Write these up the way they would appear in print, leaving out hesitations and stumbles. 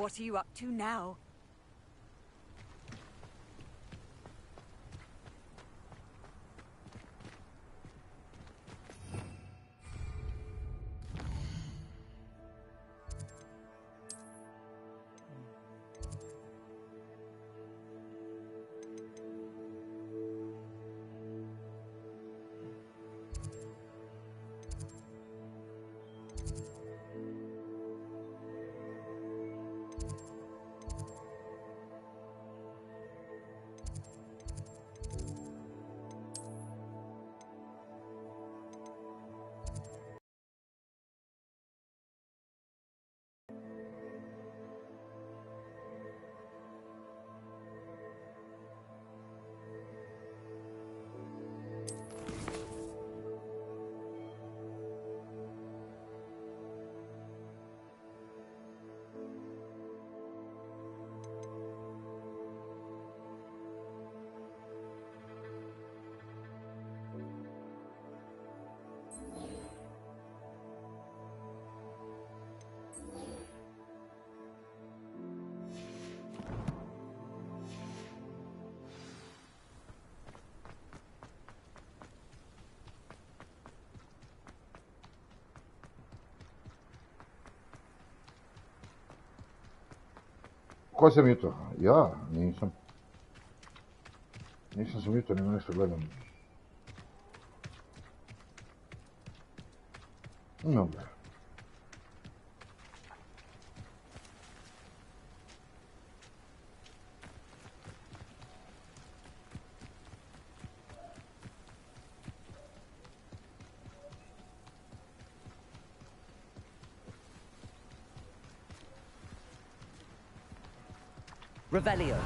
What are you up to now? Ko sam jutro? Ja, nisam. Nisam sam jutro, nego nešto gledam. Dobro. Revelio.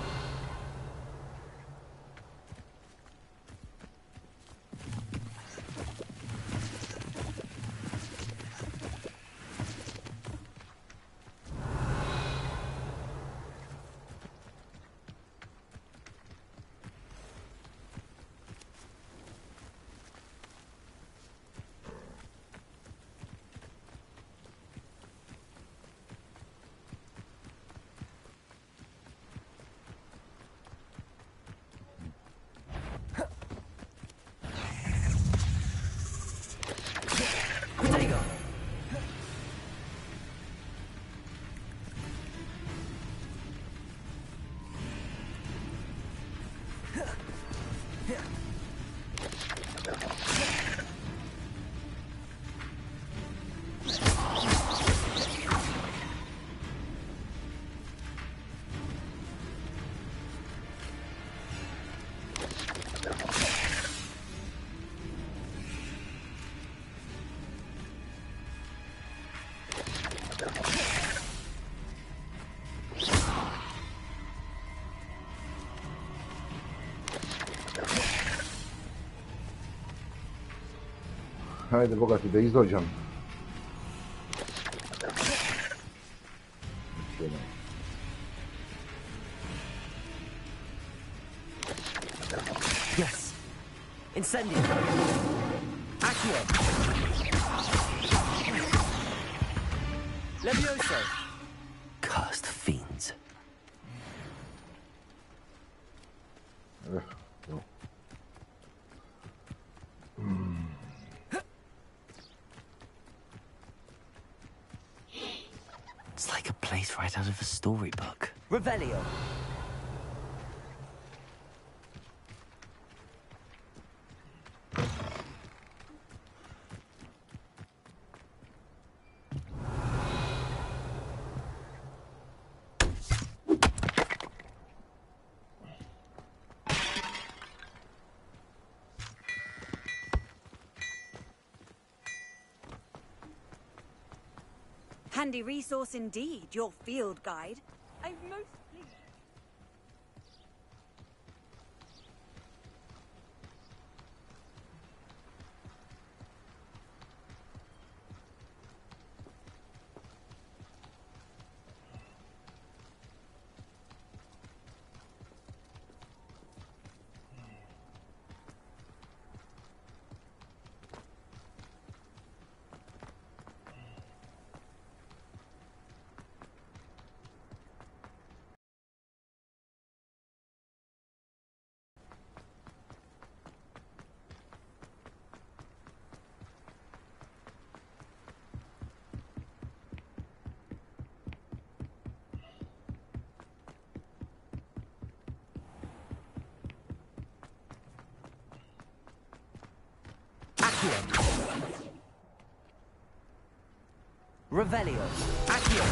Hajde, bogati, da izdođam. Yes. Incendio. Accio. Levioso. Cursed fiends. It's like a place right out of a storybook. Revelio. Handy resource indeed, your field guide. I'm most pleased. Revelio. Accio.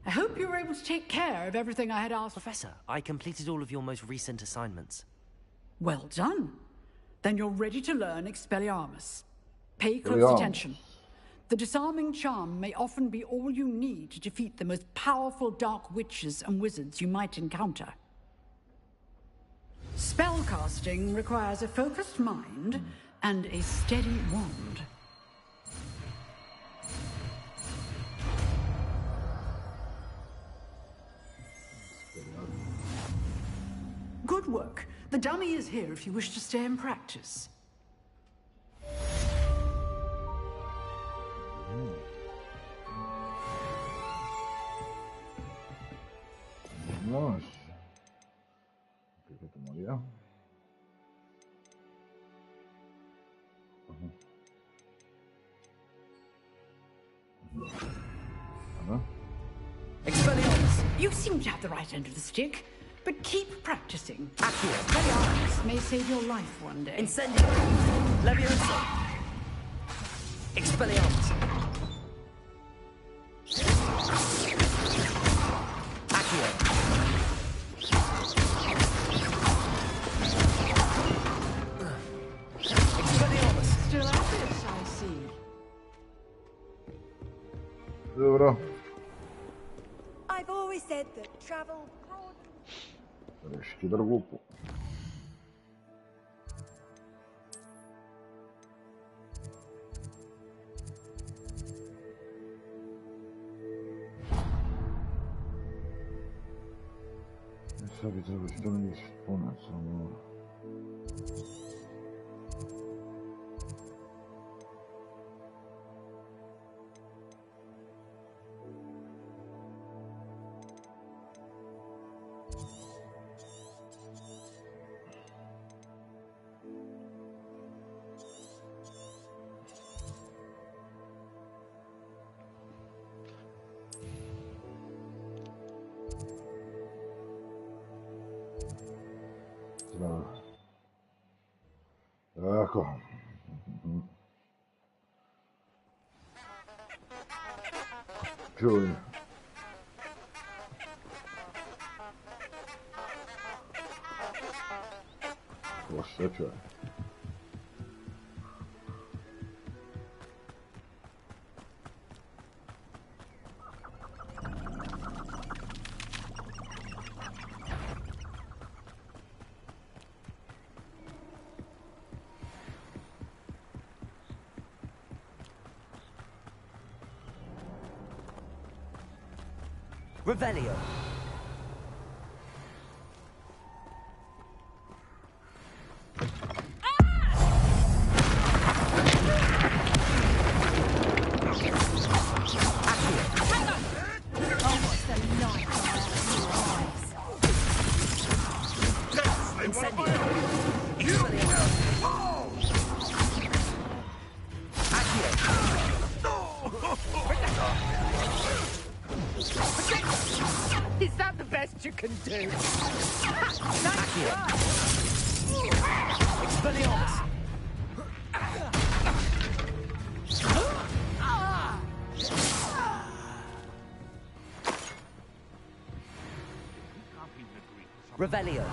I hope you were able to take care of everything I had asked. Professor, I completed all of your most recent assignments. Well done. Then you're ready to learn Expelliarmus. Pay close attention. The disarming charm may often be all you need to defeat the most powerful dark witches and wizards you might encounter. Spellcasting requires a focused mind and a steady wand. Good work. The dummy is here if you wish to stay and practice. Vamos. ¿Qué te moría? Expelliarmus, you seem to have the right end of the stick, but keep practicing. Expelliarmus may save your life one day. Incendio. Leviosa. Expelliarmus. Accio. Expelliarmus. Still at this, I see. Dobro. I've always said that travel broad. Решки дорогу. Sobie zrobić to nie jest ponad samo. Ecco. Giù. Forse, cioè. Revelio. Incendio. Expelliarmus. Accio. what you can do. Expelliarmus! Revelio.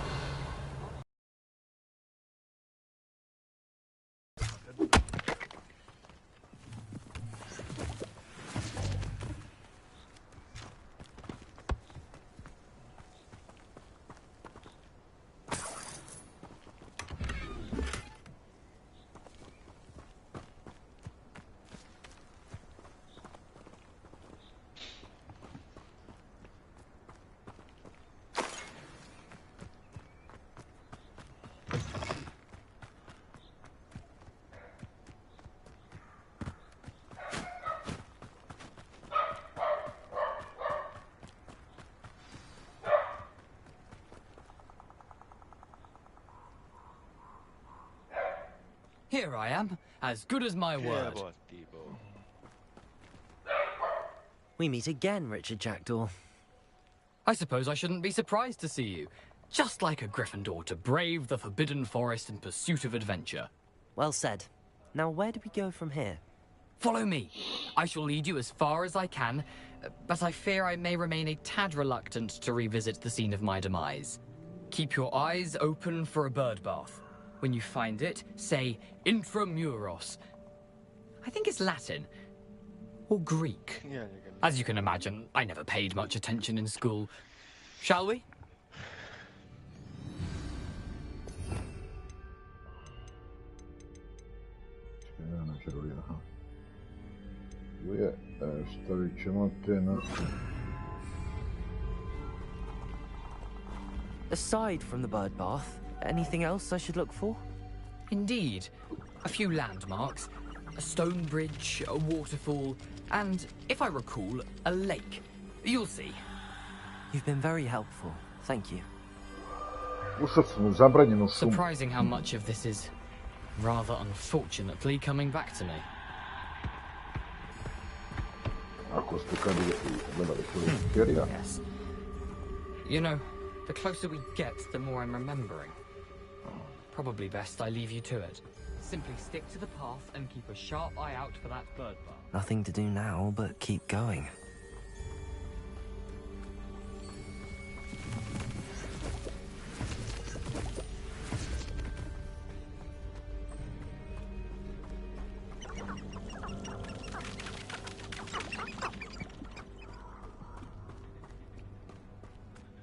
Here I am, as good as my word. We meet again, Richard Jackdaw. I suppose I shouldn't be surprised to see you. Just like a Gryffindor to brave the Forbidden Forest in pursuit of adventure. Well said. Now where do we go from here? Follow me. I shall lead you as far as I can, but I fear I may remain a tad reluctant to revisit the scene of my demise. Keep your eyes open for a bird bath. When you find it, say intramuros. I think it's Latin. Or Greek. As you can imagine, I never paid much attention in school. Shall we? Aside from the bird bath, anything else I should look for? Indeed. A few landmarks, a stone bridge, a waterfall, and, if I recall, a lake. You'll see. You've been very helpful. Thank you. Surprising how much of this is, rather unfortunately, coming back to me. Yes. You know, the closer we get, the more I'm remembering. Probably best I leave you to it. Simply stick to the path and keep a sharp eye out for that bird bath. Nothing to do now but keep going.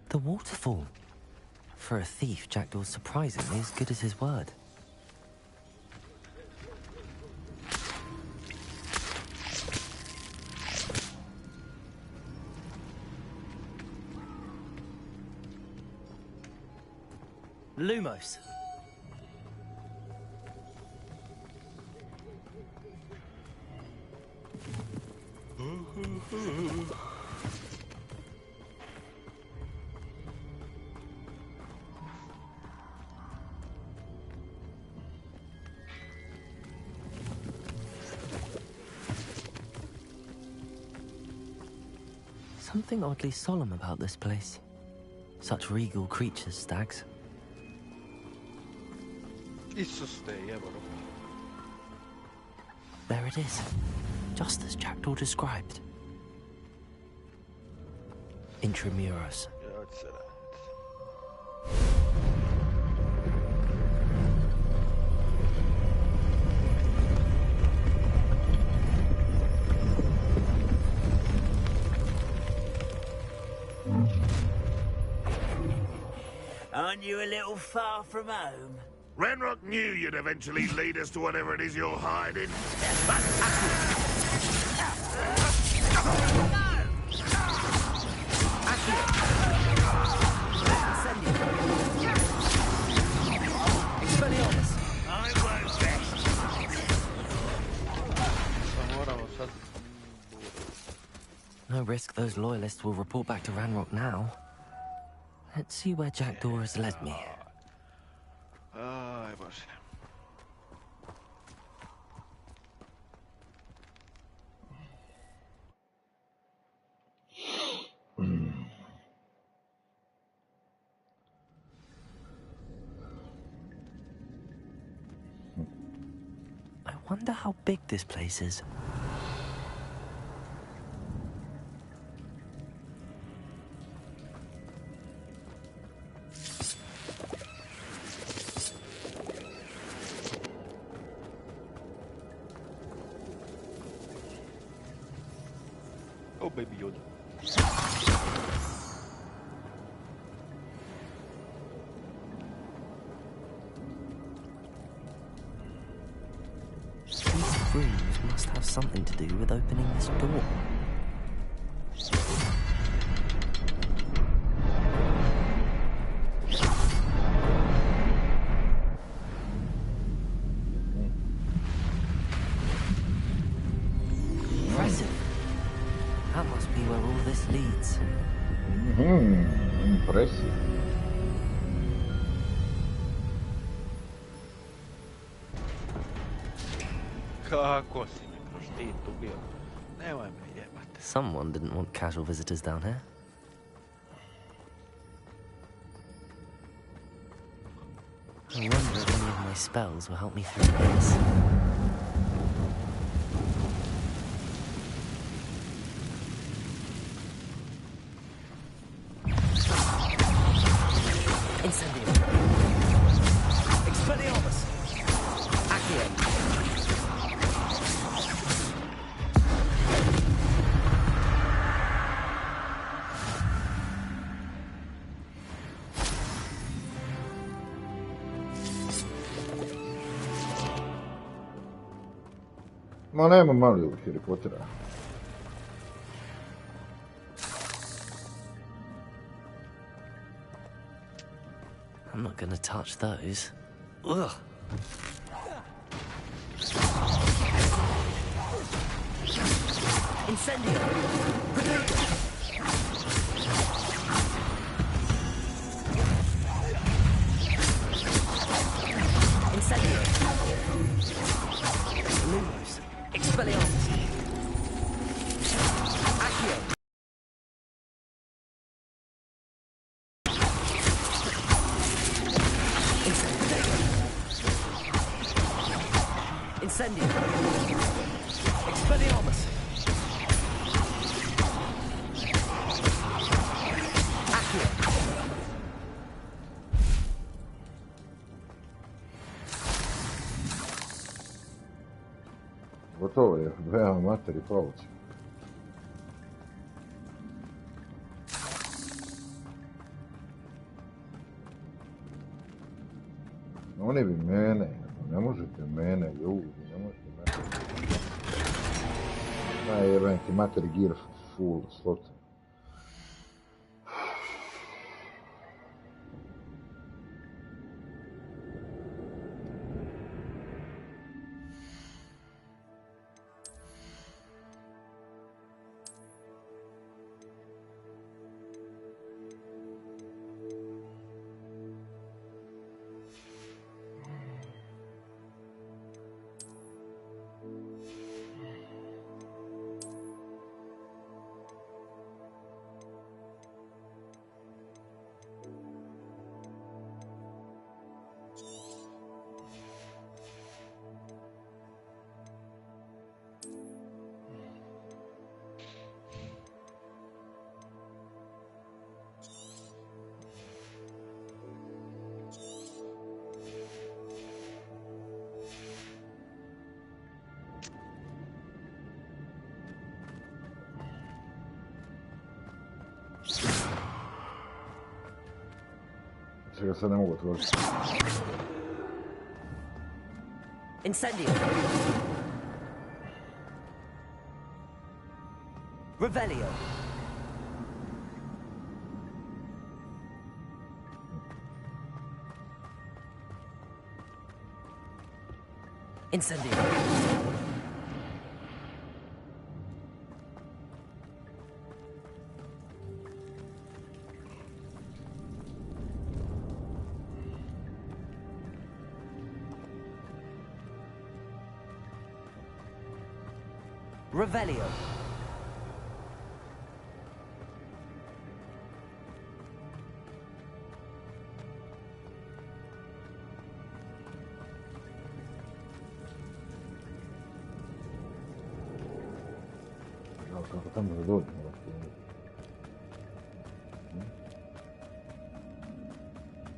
The waterfall. For a thief, Jackdaw's surprisingly as good as his word. Lumos. Something oddly solemn about this place. Such regal creatures, stags. There it is, just as Jackdaw described. Intramuros. Aren't you a little far from home? Ranrock knew you'd eventually lead us to whatever it is you're hiding. I won't rest. No risk those loyalists will report back to Ranrock now. Let's see where Jackdaw has led me. Ai vas. Wonder how big this place is. Oh, baby Yoda. These rooms must have something to do with opening this door. Impressive. That must be where all this leads. Impressive. Kako si mi kroz ti tu bio? Nemoj me jebati. Someone didn't want casual visitors down here. I wonder if any of my spells will help me through this. Incendio. Expelliarmus. Accio. Ma nema mali u Harry Pottera. I'm not gonna touch those. Ugh. Incendio. Incendio. Lumos. Expelliarmus. Accio. Incendio. Expelliarmus. Accio. Gotovo je, veoma materi povući. Oni bi mene, ne možete mene, ljudi, ne možete mene. Najjebenki materi gear full slot. Čega sad ne mogu otvoriti. Incendio. Revelio. Incendio. Revelio. kako tamo da dođem?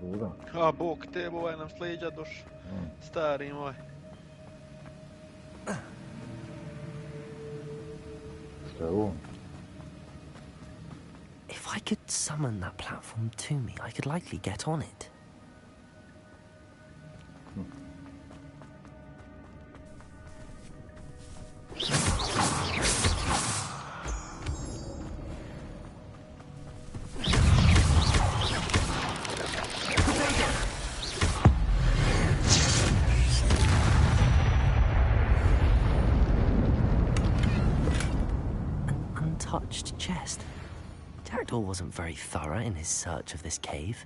Dobra. A bog te, ovaj nam slijeđa duš. Stari moj. Šta je ovo? If I could summon that platform to me, I could likely get on it. Untouched chest. Jackdaw wasn't very thorough in his search of this cave.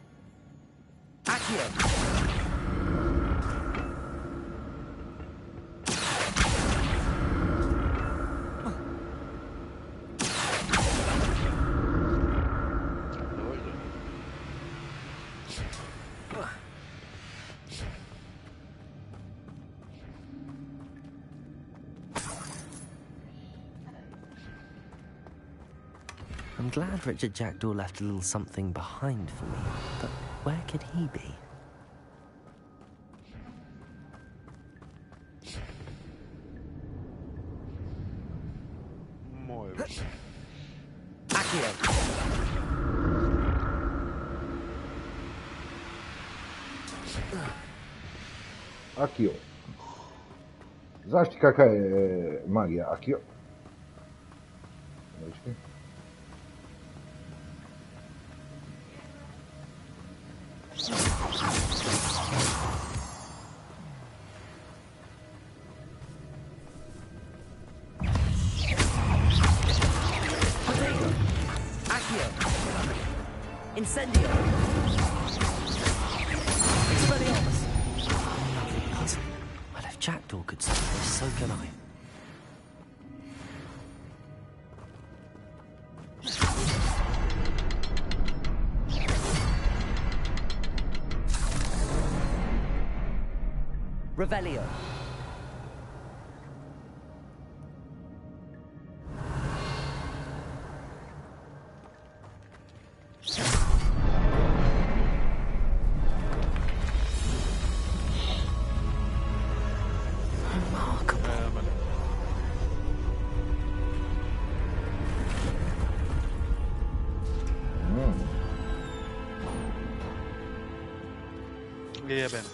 I'm glad Richard Jackdaw left a little something behind for me, but where could he be? Moj. Akio. Znaš ti kakva je magija Akio? Incendio! Expelliarmus! Lovely puzzle. Well, if Jackdaw could solve this, so can I. Revelio. Jeben.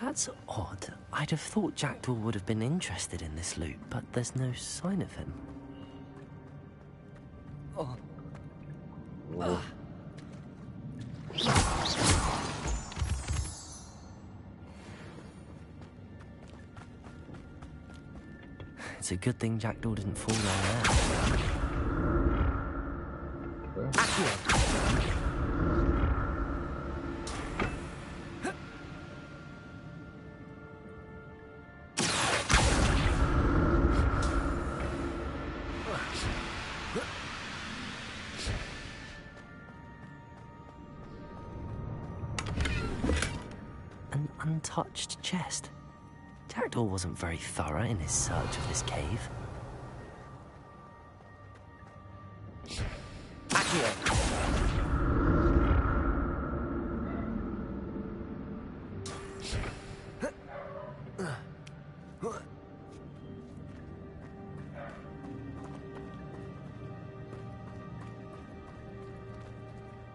That's odd. I'd have thought Jackdaw would have been interested in this loot, but there's no sign of him. It's a good thing Jackdaw didn't fall down there. An untouched chest. Jackdaw wasn't very thorough in his search of this cave.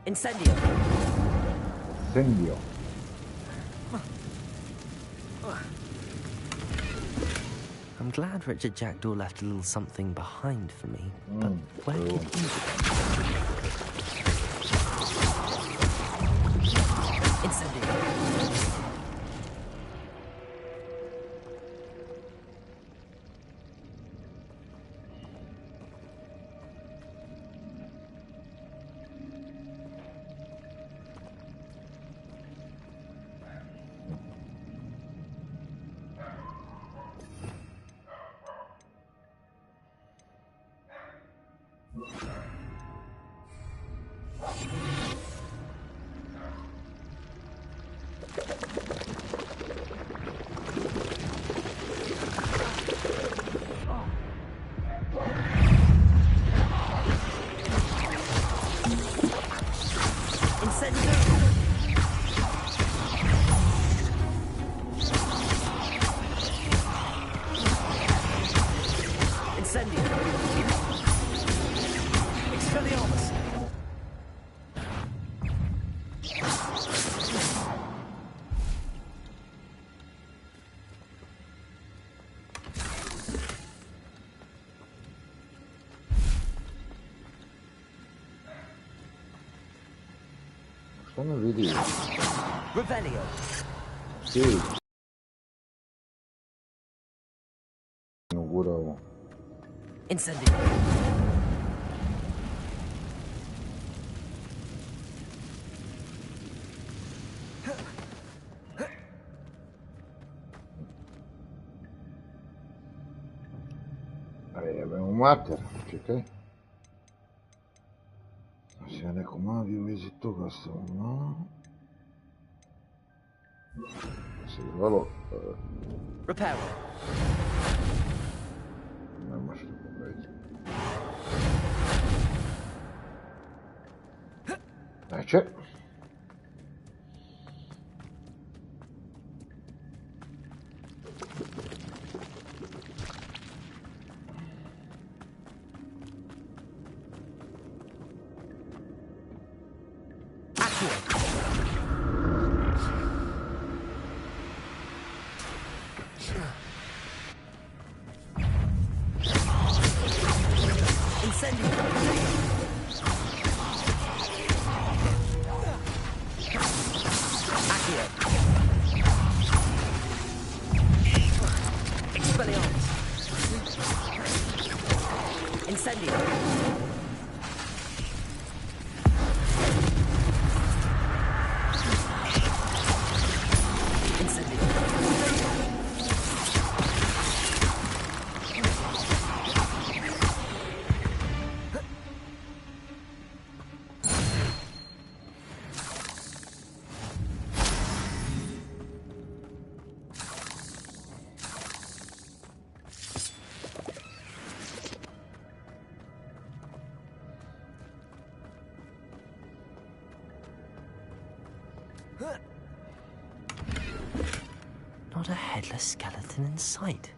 Incendio. Incendio. I'm glad Richard Jackdaw left a little something behind for me, but where could he be? Što me vidi? Revelio. Ti. Ugurao. Incendio. Jebemo mater, čekaj. Znači ja neko mali u vezi toga sam, no. Se zvalo... Repair. Ne može da popraviti. Neće. Not a headless skeleton in sight.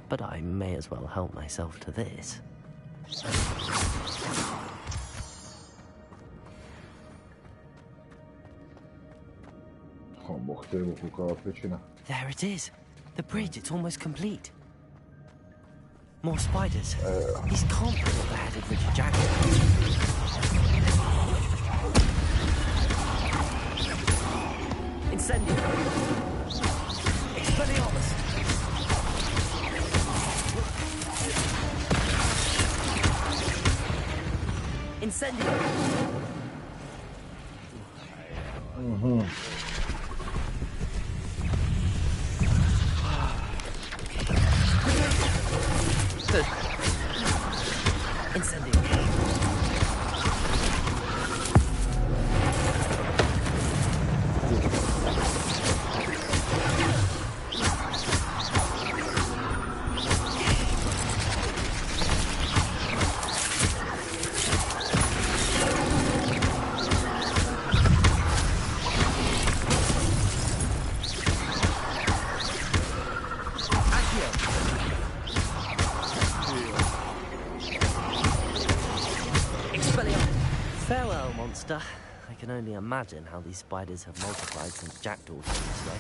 But I may as well help myself to this. There it is. The bridge, it's almost complete. More spiders. These can't be what the headed Richard Jackson. Incendio. Expelliarmus. Incendio. Incendio. Farewell, monster. I can only imagine how these spiders have multiplied since Jackdaw came this way.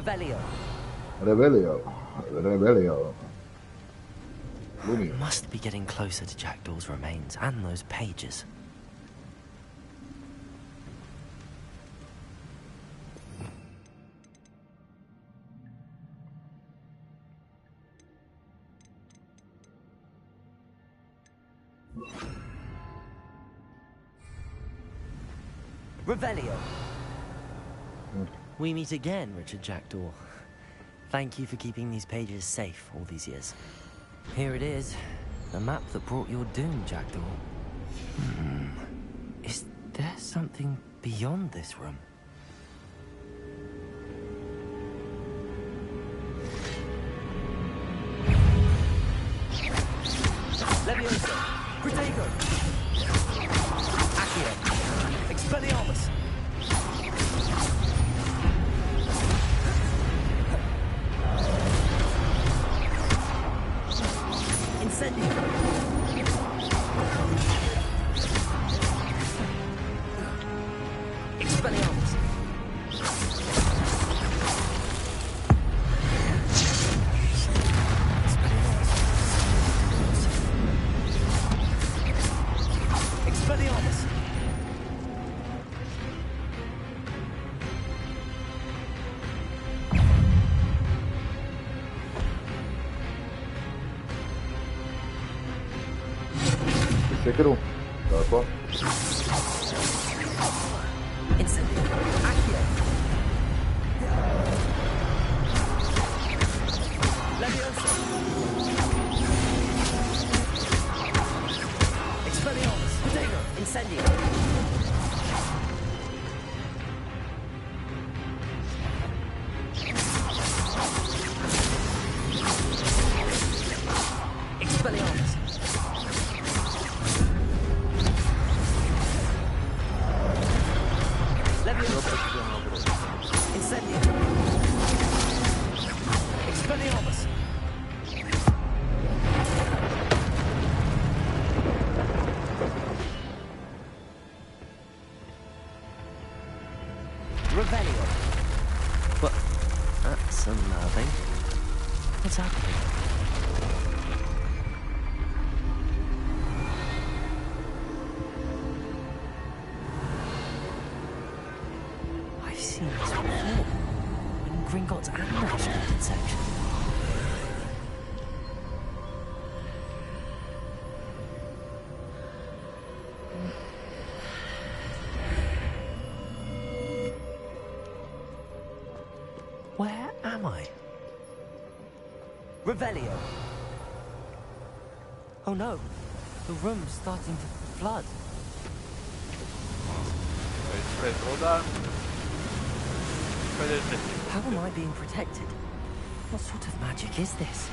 Revelio. Revelio. We must be getting closer to Jackdaw's remains and those pages. Revelio. We meet again, Richard Jackdaw. Thank you for keeping these pages safe all these years. Here it is, the map that brought your doom, Jackdaw. Is there something beyond this room? Leviosa! Protego! Accio! Expelliarmus! Incendio! Expelliarmus! Expelliarmus! Sekiro. D'accord. Incendio! Accio! Leviosa! Expelliarmus! Protego! Incendio! Expelliarmus! Leviosa! Incendio! Expelliarmus! Revelio! But that's unnerving. What's happening? I've seen this before. In Gringotts and the restricted section. Where am I? Revelio. Oh no, the room's starting to flood. How am I being protected? What sort of magic is this?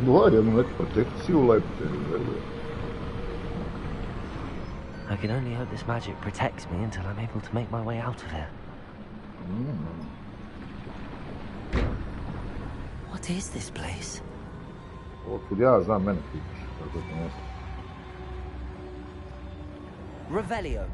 Glória, não é que proteção lá, velho. I can only hope this magic protects me until I'm able to make my way out of here. What is this place? Podia azar mene fiks. Revelio.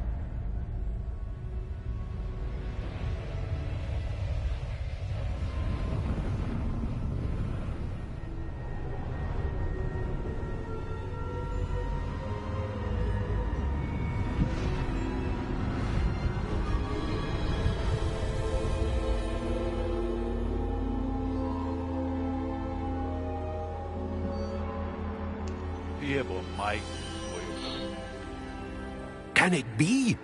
Can it be?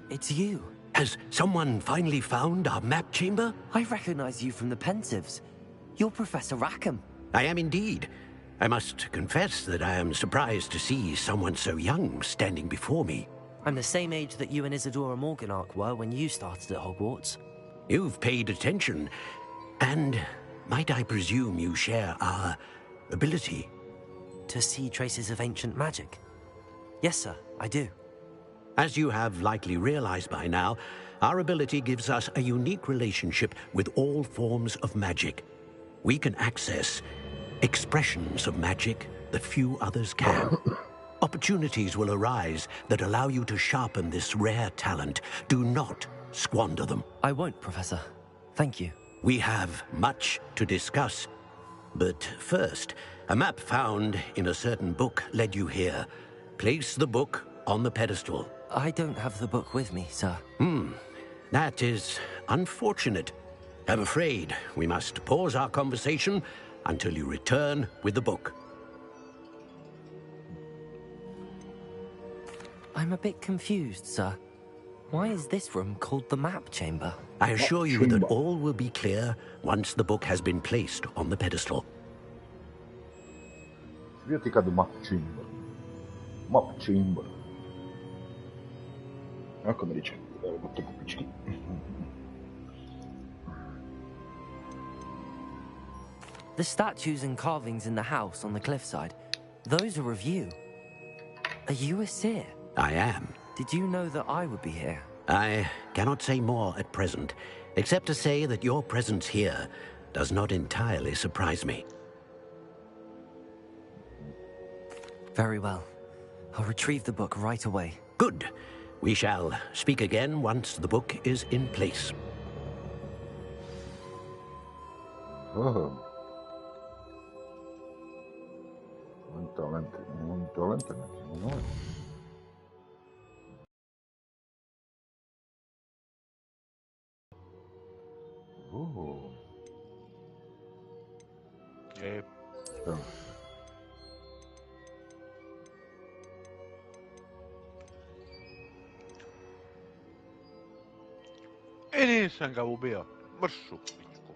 It's you. Has someone finally found our map chamber? I recognize you from the Pensives. You're Professor Rackham. I am indeed. I must confess that I am surprised to see someone so young standing before me. I'm the same age that you and Isadora Morganach were when you started at Hogwarts. You've paid attention, and might I presume you share our ability? To see traces of ancient magic? Yes, sir, I do. As you have likely realized by now, our ability gives us a unique relationship with all forms of magic. We can access expressions of magic that few others can. Opportunities will arise that allow you to sharpen this rare talent. Do not squander them. I won't, Professor. Thank you. We have much to discuss. But first, a map found in a certain book led you here. Place the book on the pedestal. I don't have the book with me, sir. That is unfortunate. I'm afraid we must pause our conversation until you return with the book. I'm a bit confused, sir. Why is this room called the map chamber? I assure you that all will be clear once the book has been placed on the pedestal. Svieti kad map chamber. Map chamber. Ako narečem, evo ga to popički. The statues and carvings in the house on the cliffside, those are of you. Are you a seer? I am. Did you know that I would be here? I cannot say more at present, except to say that your presence here does not entirely surprise me. Very well. I'll retrieve the book right away. Good. We shall speak again once the book is in place. Oh. Un talento, no. Oh. Jep. Joo. E nisam ga ubio. Mršu, pičku.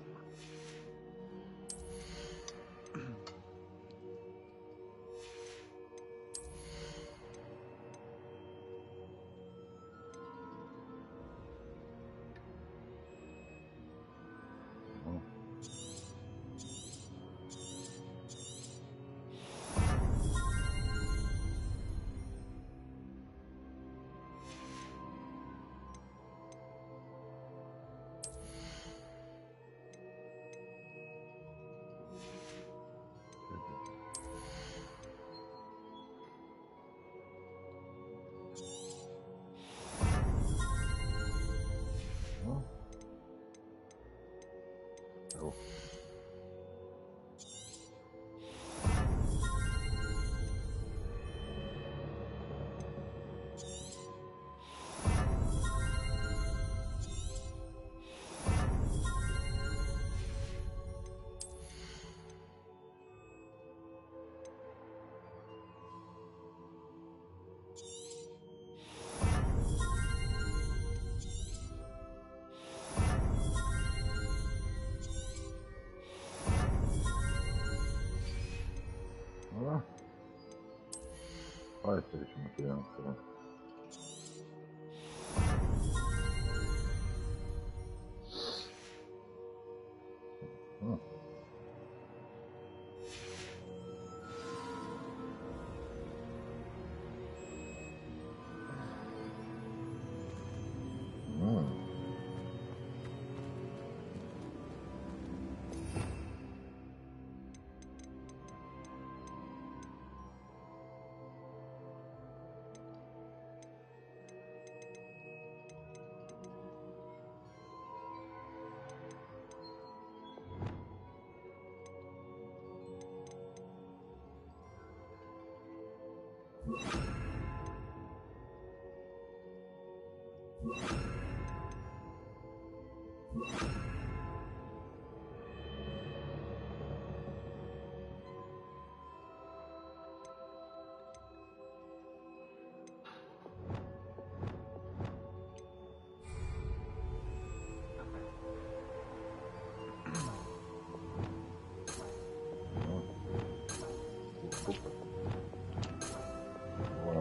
Evo. Dobra. A jesteśmy tu, ja teraz.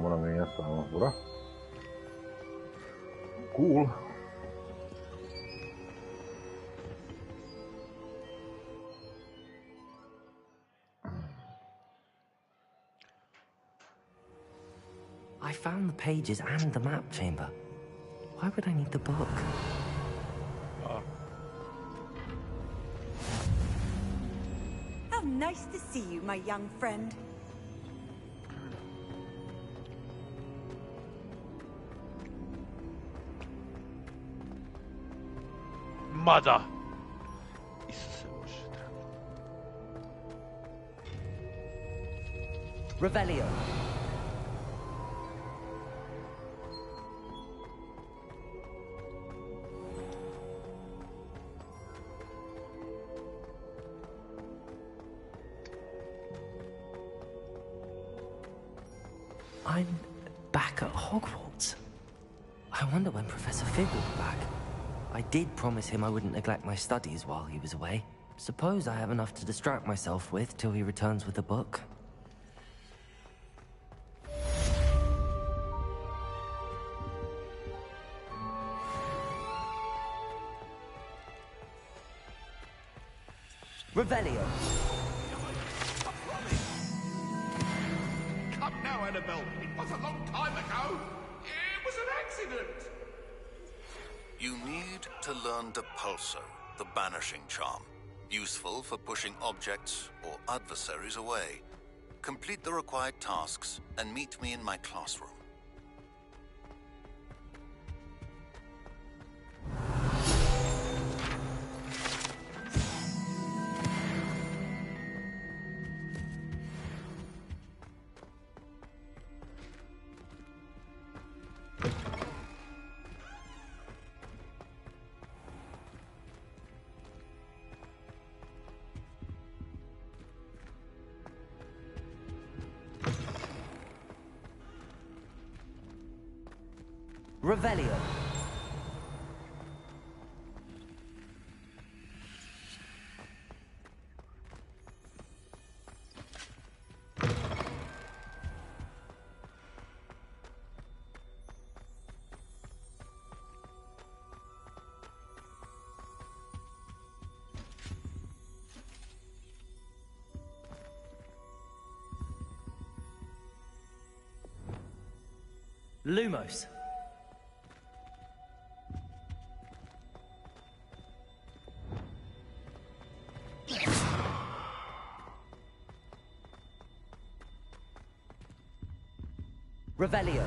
Moram mijenjati bura. Cool. I found the pages and the map chamber. Why would I need the book? How nice to see you, my young friend. Mada! Isuse Bože, drago. Revelio. I'm back at Hogwarts. I wonder when Professor Fig will be back. I did promise him I wouldn't neglect my studies while he was away. Suppose I have enough to distract myself with till he returns with a book. Revelio. Come now, Annabelle. It was a long time ago. It was an accident. You need to learn Depulso, the banishing charm. Useful for pushing objects or adversaries away. Complete the required tasks and meet me in my classroom. Revelio. Lumos. Revelio.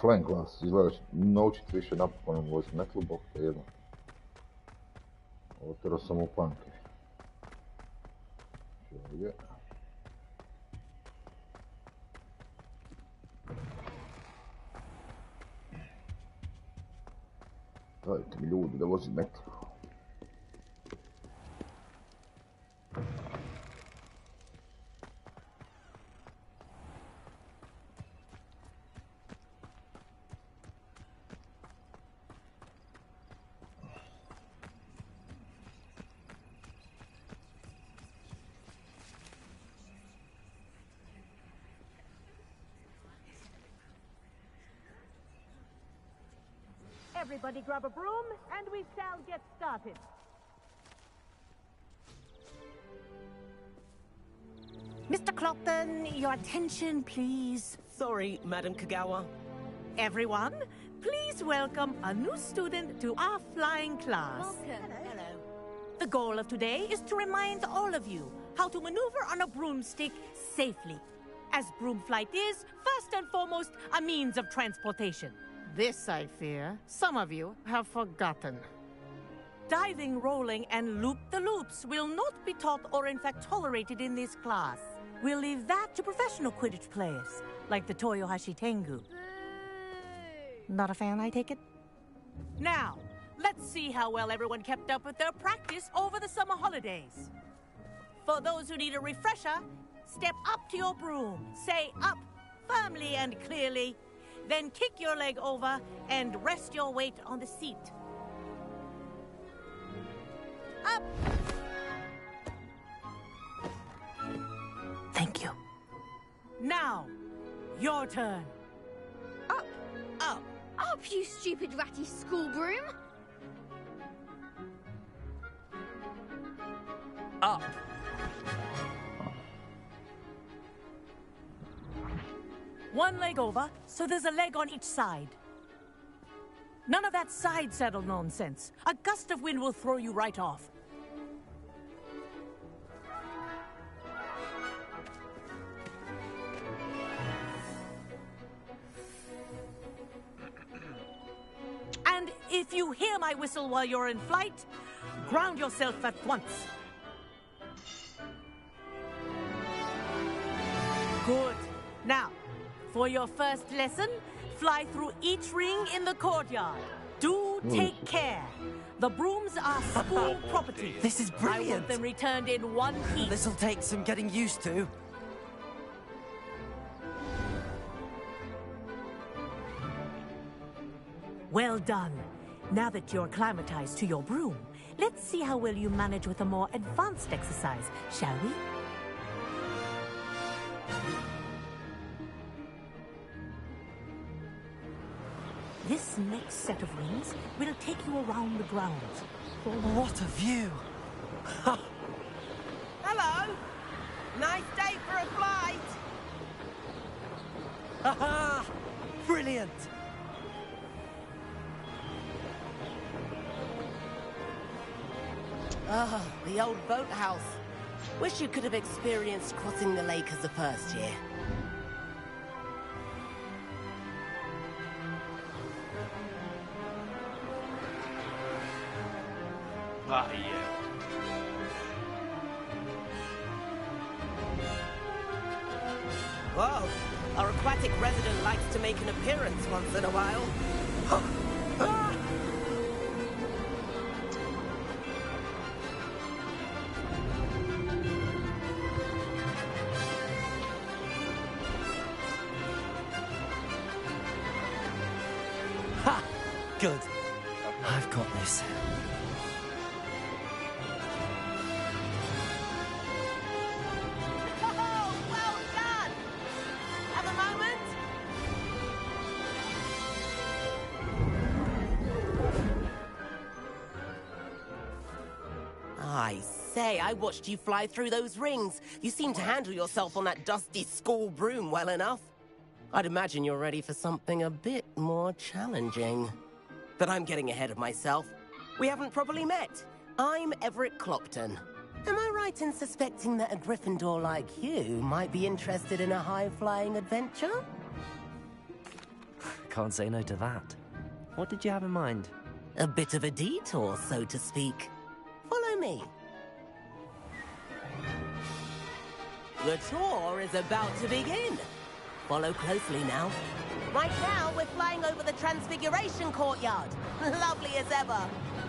Flank glass, izgleda naučit više napokon voziti metlu, bok te jedno. Otero sam u panke. Ovdje. Dajte mi ljudi da vozim metlu. Everybody grab a broom, and we shall get started. Mr. Clopton, your attention, please. Sorry, Madam Kagawa. Everyone, please welcome a new student to our flying class. Welcome. Hello. The goal of today is to remind all of you how to maneuver on a broomstick safely. as broom flight is, first and foremost, a means of transportation. This, I fear, some of you have forgotten. Diving, rolling, and loop-the-loops will not be taught or in fact tolerated in this class. We'll leave that to professional Quidditch players, like the Toyohashi Tengu. Not a fan, I take it? Now, let's see how well everyone kept up with their practice over the summer holidays. For those who need a refresher, step up to your broom, say up firmly and clearly, then kick your leg over and rest your weight on the seat. Up! Thank you. Now, your turn. Up! Up! Up, you stupid ratty school broom! Up! One leg over, so there's a leg on each side. None of that side saddle nonsense. A gust of wind will throw you right off. And if you hear my whistle while you're in flight, ground yourself at once. Good. Now, for your first lesson, fly through each ring in the courtyard. Do take care. The brooms are school property. This is brilliant. I want them returned in one piece. This'll take some getting used to. Well done. Now that you're acclimatized to your broom, let's see how well you manage with a more advanced exercise, shall we? This next set of rings will take you around the grounds. What a view! Hello! Nice day for a flight! Haha! Brilliant! Ah, the old boathouse. Wish you could have experienced crossing the lake as a first year. Ah, yeah. Whoa, our aquatic resident likes to make an appearance once in a while. Ha! Good. I've got this. Oh, well done! Have a moment? I say, I watched you fly through those rings. You seem to handle yourself on that dusty school broom well enough. I'd imagine you're ready for something a bit more challenging. But I'm getting ahead of myself. We haven't properly met. I'm Everett Clopton. Am I right in suspecting that a Gryffindor like you might be interested in a high-flying adventure? Can't say no to that. What did you have in mind? A bit of a detour, so to speak. Follow me. The tour is about to begin. Follow closely now. Right now, we're flying over the Transfiguration Courtyard. Lovely as ever.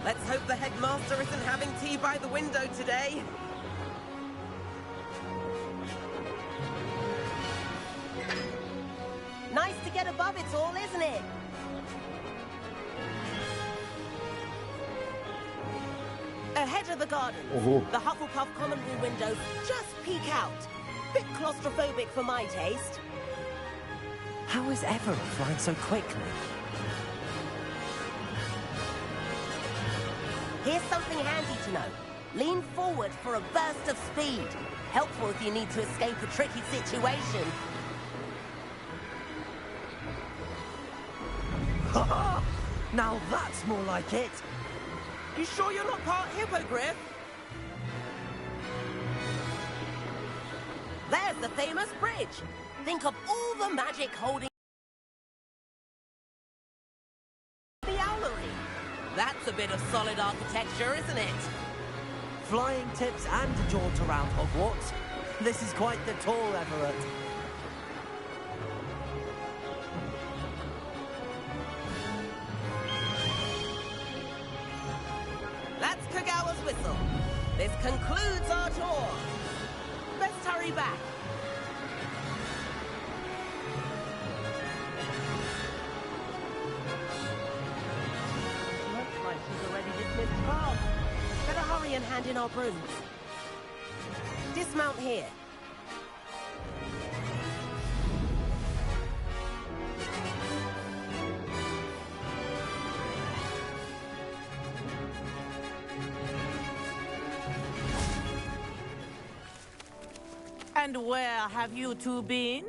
Let's hope the headmaster isn't having tea by the window today. Nice to get above it all, isn't it? Ahead of the gardens, the Hufflepuff common room windows just peek out. Bit claustrophobic for my taste. How is Everett flying so quickly? Here's something handy to know. Lean forward for a burst of speed. Helpful if you need to escape a tricky situation. Now that's more like it. You sure you're not part hippogriff? There's the famous bridge. Think of all the magic holding the owlery. That's a bit of solid architecture, isn't it? Flying tips and a jaunt around Hogwarts. This is quite the tour, Everett. That's Kagawa's whistle. This concludes our tour. Best hurry back. Looks like she's already dismissed class. Better hurry and hand in our brooms. Dismount here. And where have you two been?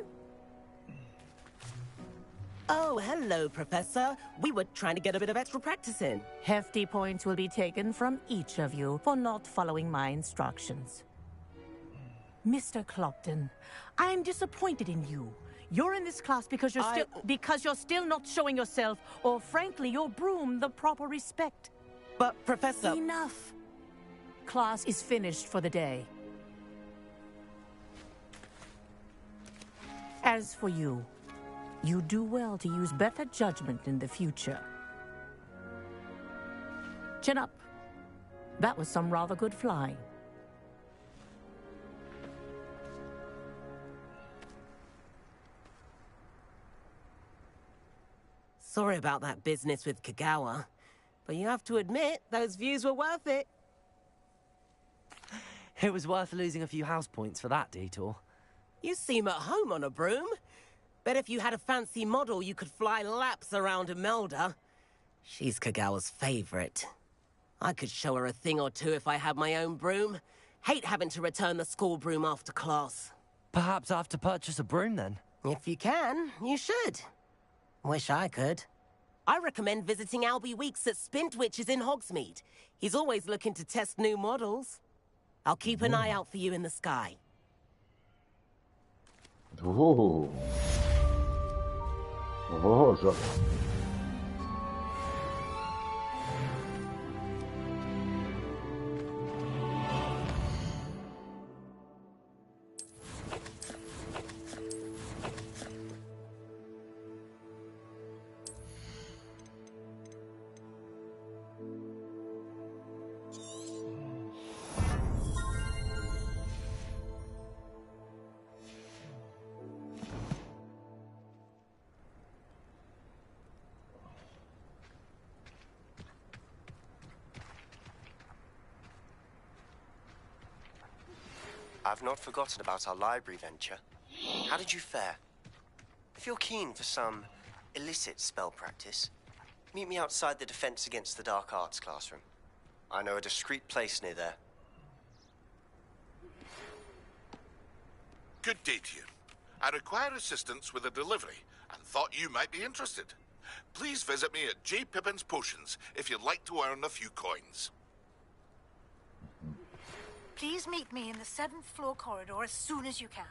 Oh, hello, Professor. We were trying to get a bit of extra practice in. Hefty points will be taken from each of you for not following my instructions. Mr. Clopton, I'm disappointed in you. You're in this class because you're still not showing yourself, or frankly, your broom, the proper respect. But, Professor... Enough. Class is finished for the day. As for you, you do well to use better judgment in the future. Chin up. That was some rather good flying. Sorry about that business with Kagawa, but you have to admit, those views were worth it. It was worth losing a few house points for that detour. You seem at home on a broom. Bet if you had a fancy model, you could fly laps around Imelda. She's Kagawa's favorite. I could show her a thing or two if I had my own broom. Hate having to return the school broom after class. Perhaps I have to purchase a broom then? If you can, you should. Wish I could. I recommend visiting Albie Weeks at Spintwitches in Hogsmeade. He's always looking to test new models. I'll keep an eye out for you in the sky. Oh. Oh, żart. I've not forgotten about our library venture. How did you fare? If you're keen for some illicit spell practice, meet me outside the Defense Against the Dark Arts classroom. I know a discreet place near there. Good day to you. I require assistance with a delivery and thought you might be interested. Please visit me at J. Pippin's Potions if you'd like to earn a few coins. Please meet me in the 7th floor corridor as soon as you can.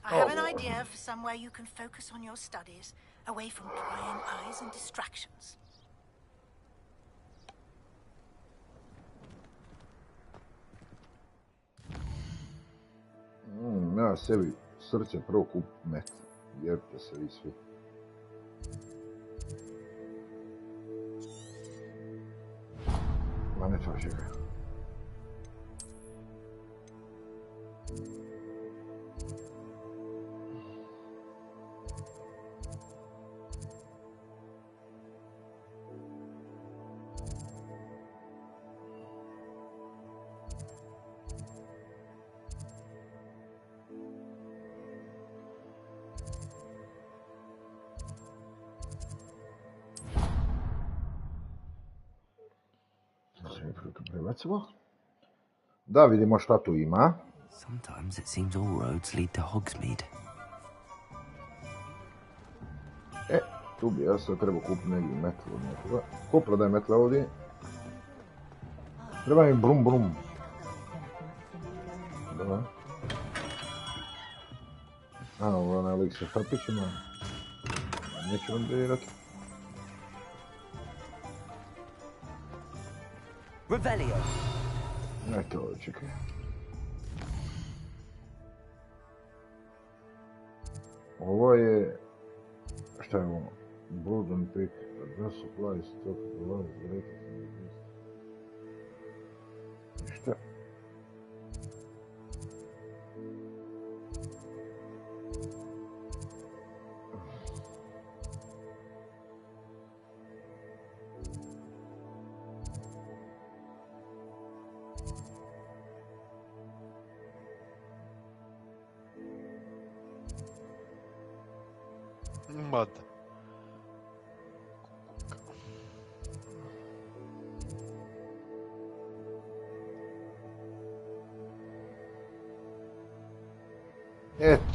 I have an idea for somewhere you can focus on your studies, away from prying eyes and distractions. Ja sebi srce prvo kup metla. Jebite se vi svi. Ma ne faci ga. Da vidimo šta tu ima. Sometimes it seems all roads lead to Hogsmeade. Tu bi ja sad trebao kupiti negdje metlu od nekoga. Ko prodaje metle ovdje? Treba mi brum brum. Da. A, ovo je onaj lik sa šapićima. Neću vam dirati. Revelio. Eto, čekaj. Ovo je... Šta je ovo? Blood and pick. Address supply stock. Šta? Mada.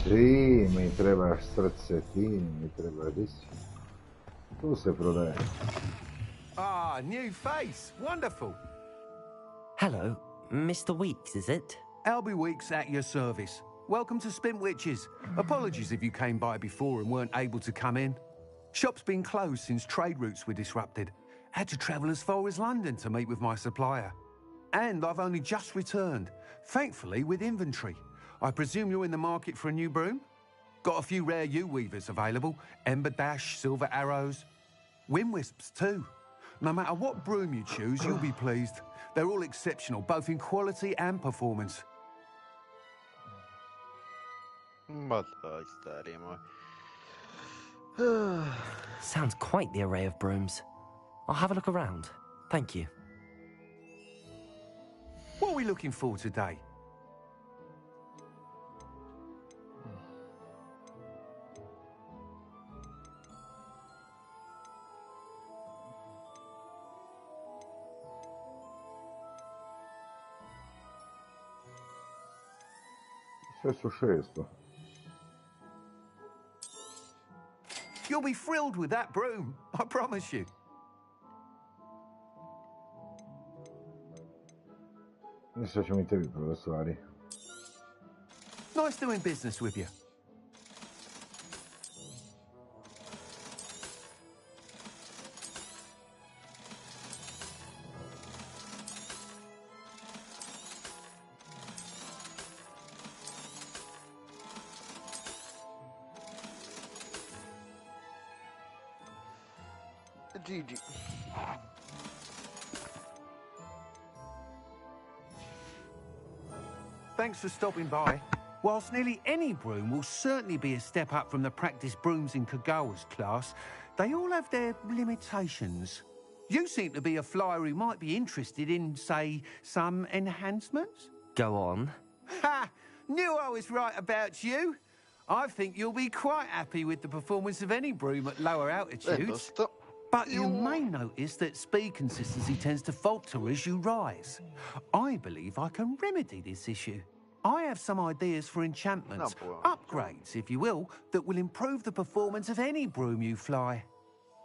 Ti mi trebaš srce, ti mi trebaš disi. Tu se prodaje. Ah, new face. Wonderful. Hello, Mr. Weeks, is it? Albie Weeks at your service. Welcome to Spint Witches. Apologies if you came by before and weren't able to come in. Shop's been closed since trade routes were disrupted. Had to travel as far as London to meet with my supplier. And I've only just returned, thankfully with inventory. I presume you're in the market for a new broom? Got a few rare yew-weavers available. Ember Dash, Silver Arrows. Wind Wisps too. No matter what broom you choose, you'll be pleased. They're all exceptional, both in quality and performance. Sounds quite the array of brooms. I'll have a look around. Thank you. What are we looking for today? Sve su 600. You'll be thrilled with that broom, I promise you. Mislim da ćemo i tebi prodati stvari. Nice doing business with you. GG. Thanks for stopping by. Whilst nearly any broom will certainly be a step up from the practice brooms in Kagawa's class, they all have their limitations. You seem to be a flyer who might be interested in, say, some enhancements? Go on. Ha! Knew I was right about you. I think you'll be quite happy with the performance of any broom at lower altitudes. But you may notice that speed consistency tends to falter as you rise. I believe I can remedy this issue. I have some ideas for enchantments, upgrades, if you will, that will improve the performance of any broom you fly.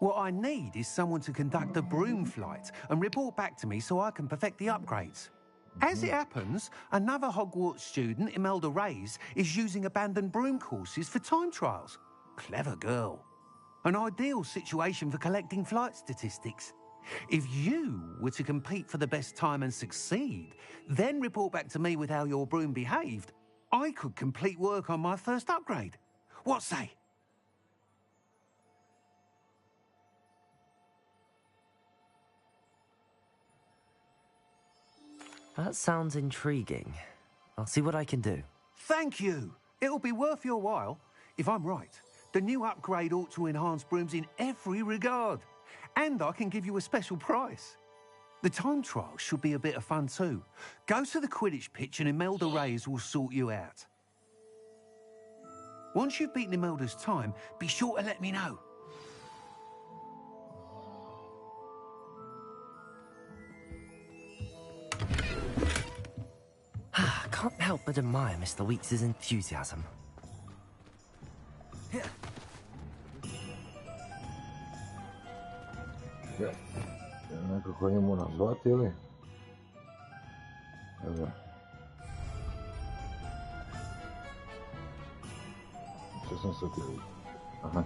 What I need is someone to conduct a broom flight and report back to me so I can perfect the upgrades. As it happens, another Hogwarts student, Imelda Reyes, is using abandoned broom courses for time trials. Clever girl. An ideal situation for collecting flight statistics. If you were to compete for the best time and succeed, then report back to me with how your broom behaved, I could complete work on my first upgrade. What say? That sounds intriguing. I'll see what I can do. Thank you. It'll be worth your while. If I'm right, the new upgrade ought to enhance brooms in every regard. And I can give you a special price. The time trial should be a bit of fun too. Go to the Quidditch pitch and Imelda Reyes will sort you out. Once you've beaten Imelda's time, be sure to let me know. I can't help but admire Mr. Weeks' enthusiasm. Nekako njemu nazvati, ili? Evo. Što sam se htio vidjeti? Aha.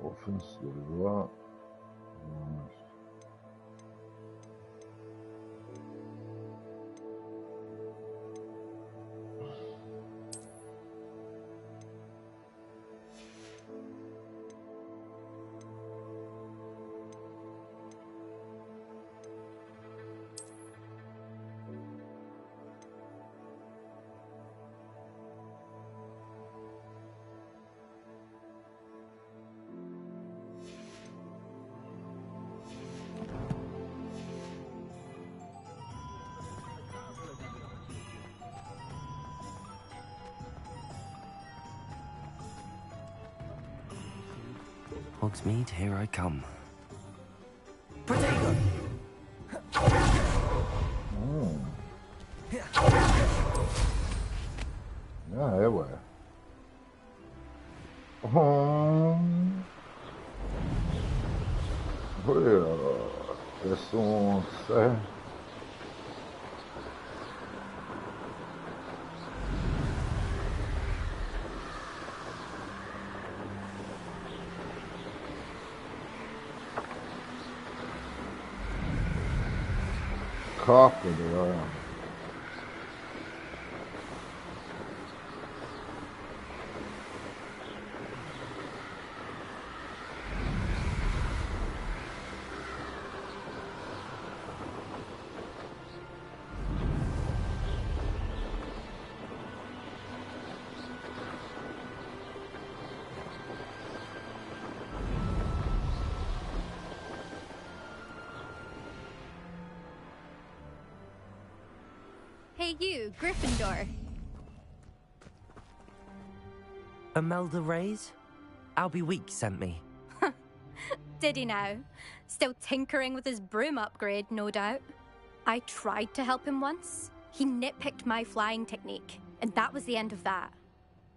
Offense level 2. Hogsmeade, here I come. Ja, evo je. Che sunce. Kako da ja. Hey you, Gryffindor. Imelda Reyes? Albie Week sent me. Did he now? Still tinkering with his broom upgrade, no doubt. I tried to help him once. He nitpicked my flying technique, and that was the end of that.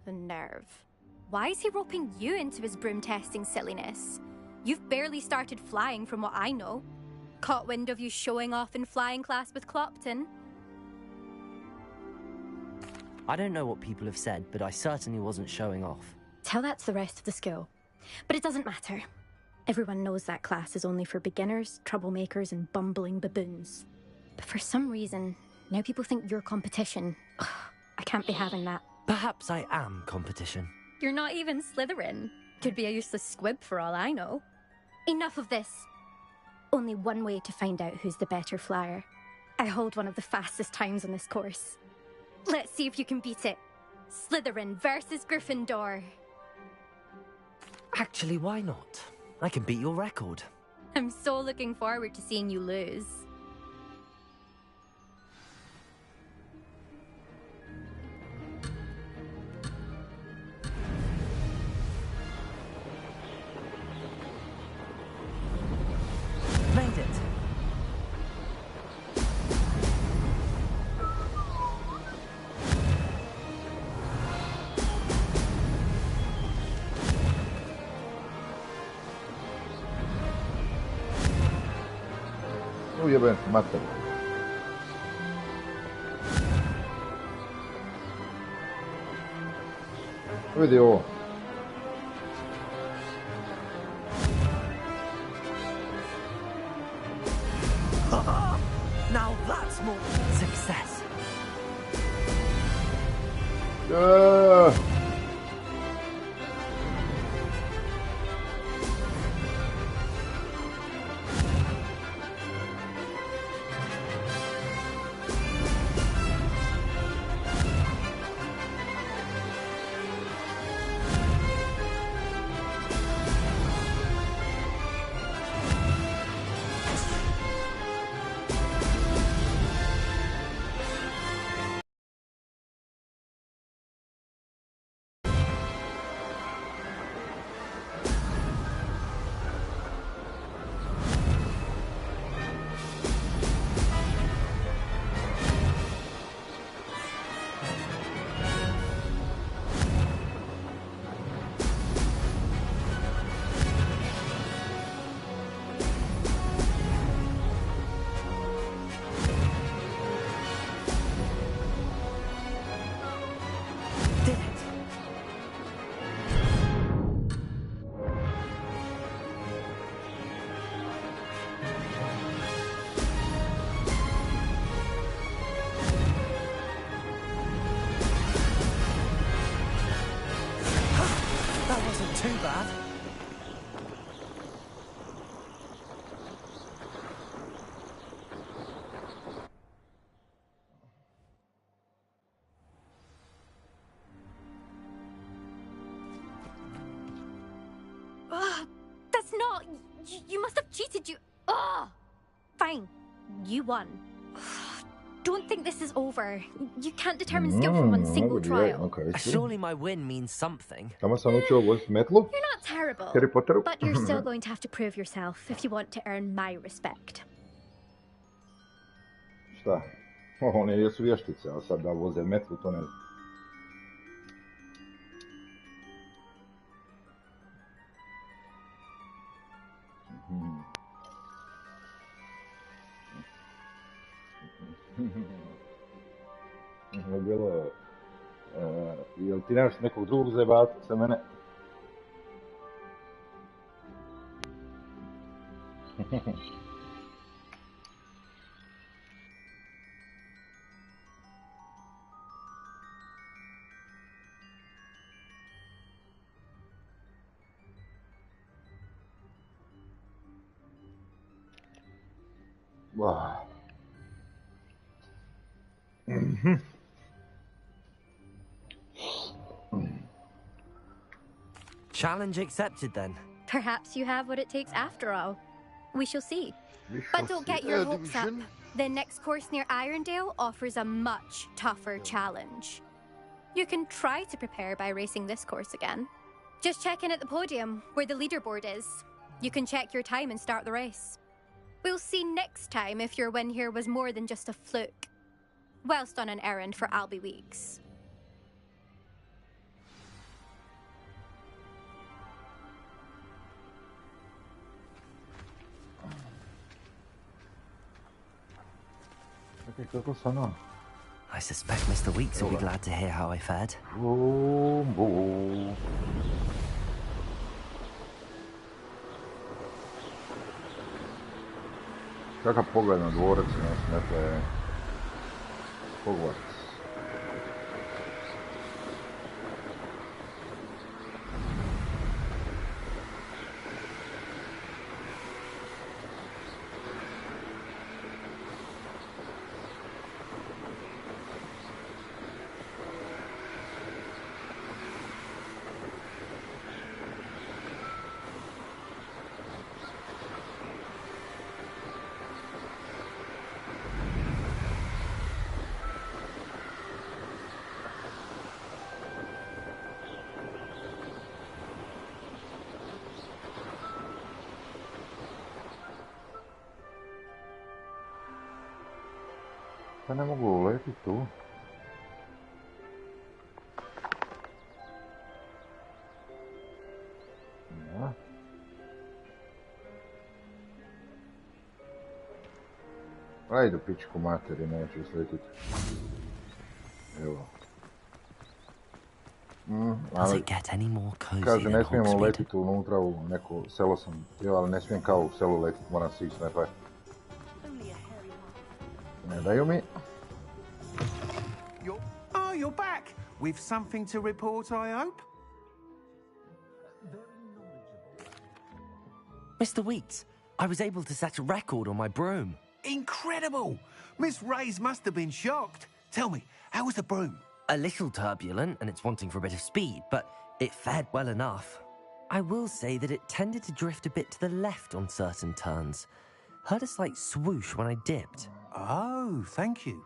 The nerve. Why is he roping you into his broom testing silliness? You've barely started flying from what I know. Caught wind of you showing off in flying class with Clopton. I don't know what people have said, but I certainly wasn't showing off. Tell that to the rest of the school. But it doesn't matter. Everyone knows that class is only for beginners, troublemakers, and bumbling baboons. But for some reason, now people think you're competition. Ugh, I can't be having that. Perhaps I am competition. You're not even Slytherin. Could be a useless squib for all I know. Enough of this. Only one way to find out who's the better flyer. I hold one of the fastest times on this course. Let's see if you can beat it. Slytherin versus Gryffindor. Actually, why not? I can beat your record. I'm so looking forward to seeing you lose. Made it. Ujebem mater. Vidi ovo. Now that's more success. Yeah. too bad. That's not... You must have cheated, you... Ugh! Fine. You won. Don't think this is over. You can't determine skill from one single trial. Okay, surely my win means something. Tamo sam učio voziti metlu. You're not terrible. Harry Potteru. But you're still going to have to prove yourself if you want to earn my respect. Šta? One jesu vještice, a sad da voze metlu, to ne znam. Je bilo... jel ti nemaš nekog drugog zajebavati sa mene? Wow. Challenge accepted then. Perhaps you have what it takes after all. We shall see. But don't get your hopes up. The next course near Irondale offers a much tougher challenge. You can try to prepare by racing this course again. Just check in at the podium, where the leaderboard is. You can check your time and start the race. We'll see next time if your win here was more than just a fluke. Whilst on an errand for Albie Weeks. I suspect Mr. Weeks will be glad to hear how I fared. Kakav pogled na dvorac, dakle, Hogwarts. Pa ne mogu uletiti tu. Da. Ajde, pičku materi, neću sletiti. Evo. Ali, kaže, ne smijemo letiti unutra u neko selo sam htio, ali ne smijem kao u selu letiti, moram se ići natrag. Ne daju mi. Oh, you're back! With something to report, I hope? Mr. Weeks, I was able to set a record on my broom. Incredible! Miss Reyes must have been shocked. Tell me, how was the broom? A little turbulent, and it's wanting for a bit of speed, but it fared well enough. I will say that it tended to drift a bit to the left on certain turns. Heard a slight swoosh when I dipped. Oh, thank you.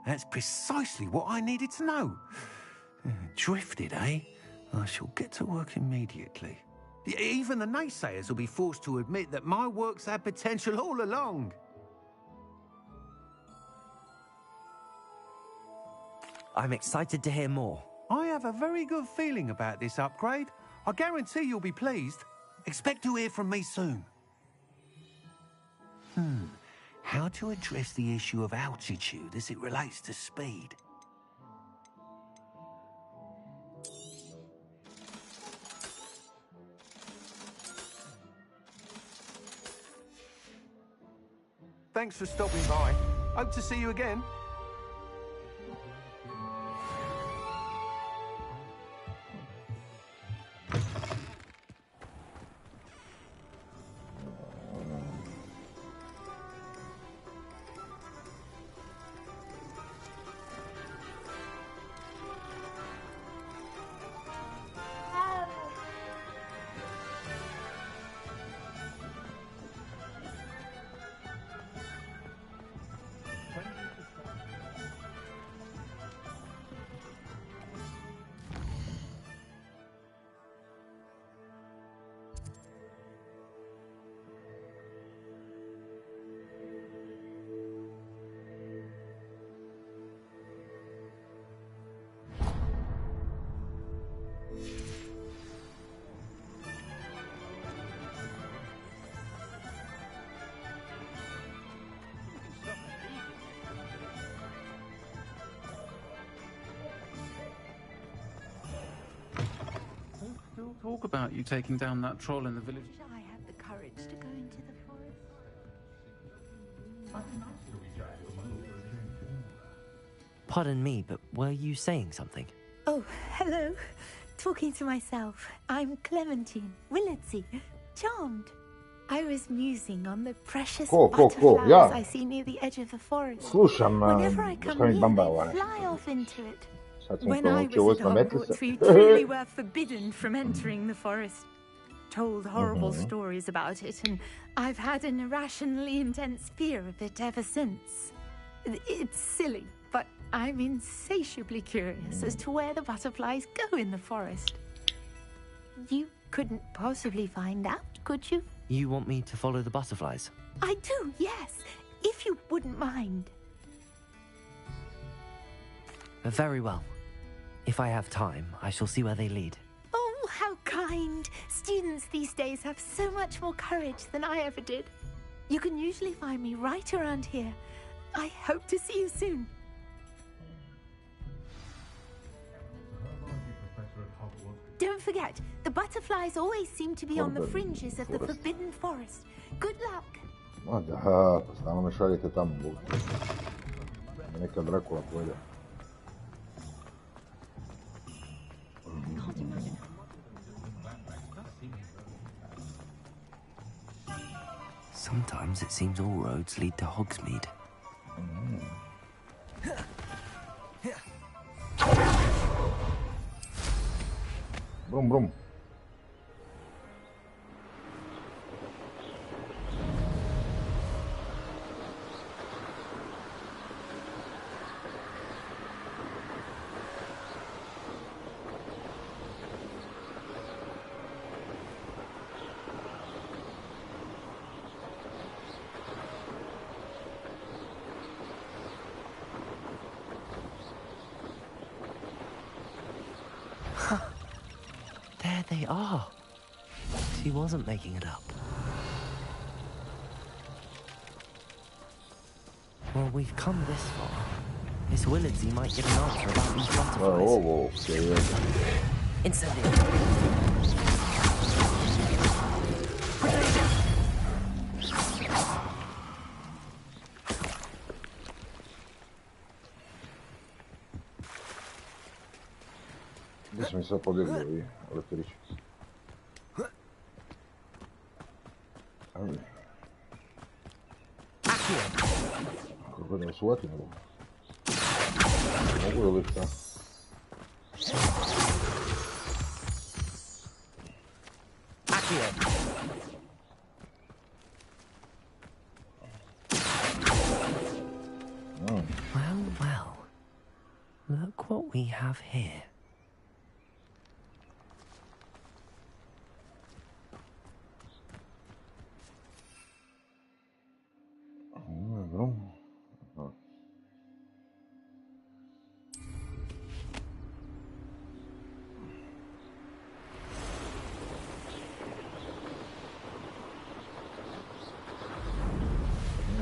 That's precisely what I needed to know. Drifted, eh? I shall get to work immediately. Even the naysayers will be forced to admit that my work's had potential all along. I'm excited to hear more. I have a very good feeling about this upgrade. I guarantee you'll be pleased. Expect to hear from me soon. How to address the issue of altitude as it relates to speed? Thanks for stopping by. Hope to see you again. talk about you taking down that troll in the village. I had the courage to go into the forest. Pardon me, but were you saying something? Oh, hello. Talking to myself. I'm Clementine, Willardsey, charmed. I was musing on the precious butterflies I see near the edge of the forest. Whenever I come near, they fly off into it. When I was at Hogwarts, we truly were forbidden from entering the forest. Told horrible stories about it, and I've had an irrationally intense fear of it ever since. It's silly, but I'm insatiably curious as to where the butterflies go in the forest. You couldn't possibly find out, could you? You want me to follow the butterflies? I do, yes, if you wouldn't mind. Very well. If I have time, I shall see where they lead. Oh, how kind. Students these days have so much more courage than I ever did. You can usually find me right around here. I hope to see you soon. Don't forget, the butterflies always seem to be on the fringes of the Forbidden Forest. Good luck. Ma da, stalno me šaljete tamo. Neka Drakula pojede. Sometimes it seems all roads lead to Hogsmeade. Brum brum. There they are. She wasn't making it up. Well, we've come this far. Miss Willardsey might get an answer about these butterflies. Oh, okay. Incendio. Gdje su mi sad pobjegli ovi električi? Kako da vas uvatim? Mogu ili šta? Well, well. Look what we have here.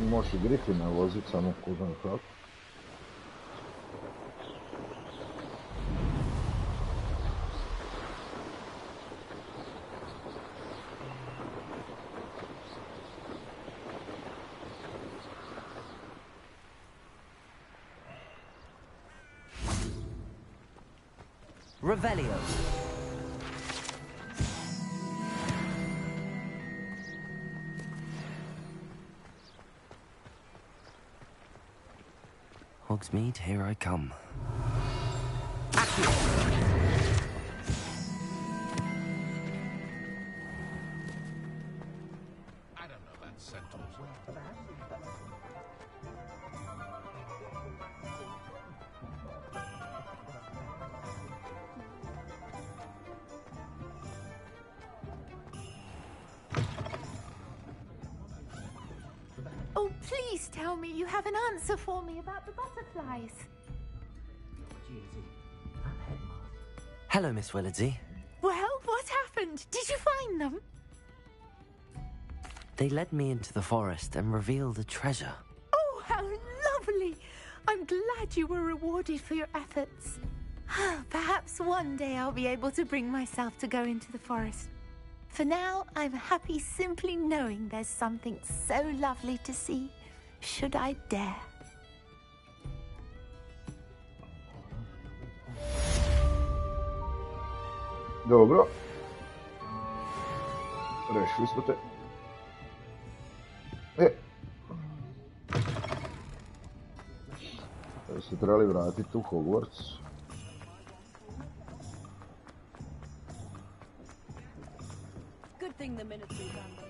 Možeš i Grifina vozit, samo ko znam kako. Revelio. Hogsmeade, here I come. I don't know that sentence. Oh, please tell me you have an answer for me about the butterflies. Hello, Miss Willardsey. Well, what happened? Did you find them? They led me into the forest and revealed a treasure. Oh, how lovely! I'm glad you were rewarded for your efforts. Perhaps one day I'll be able to bring myself to go into the forest. For now, I'm happy simply knowing there's something so lovely to see, should I dare. Dobro. Rešili smo te. Se trebali vratiti u Hogwarts. Good thing the military ran.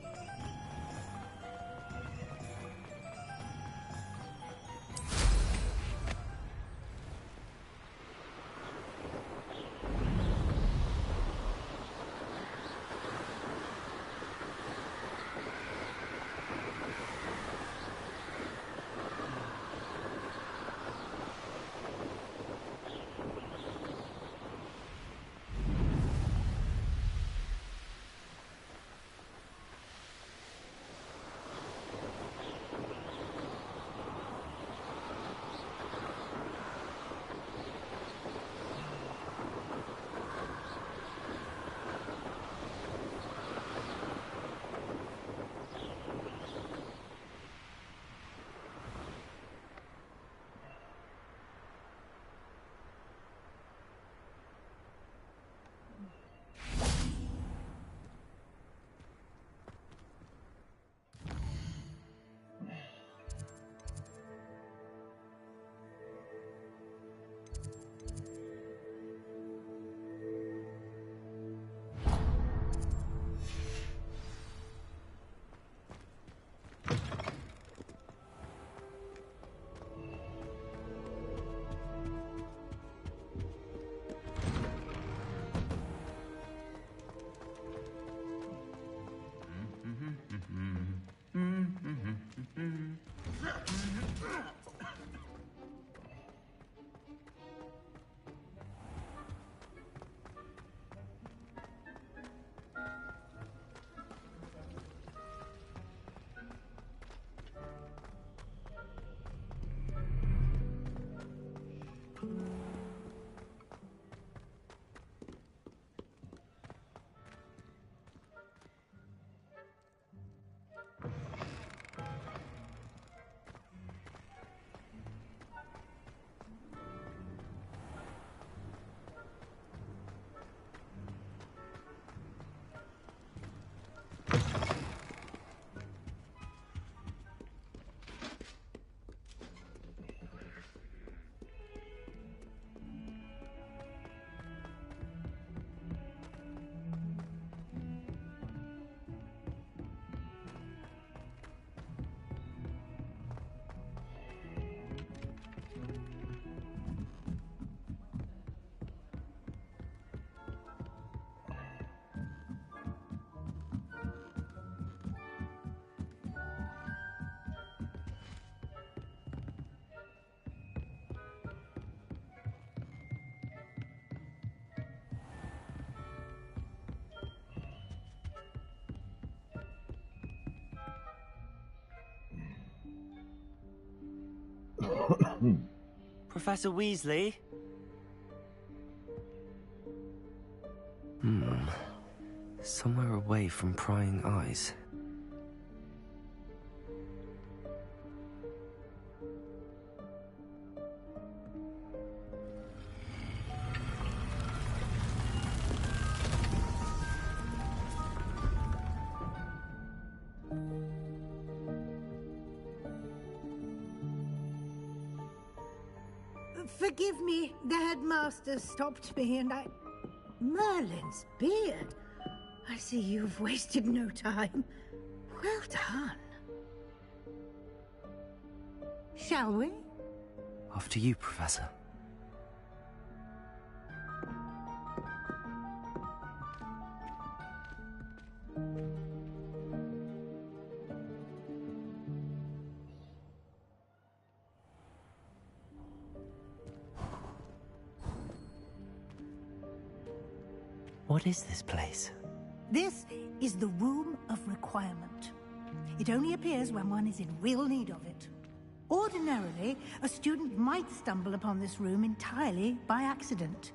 Professor Weasley? Somewhere away from prying eyes. Forgive me, the headmaster stopped me and I... Merlin's beard. I see you've wasted no time. Well done. Shall we? After you, Professor. What is this place? This is the Room of Requirement. It only appears when one is in real need of it. Ordinarily, a student might stumble upon this room entirely by accident.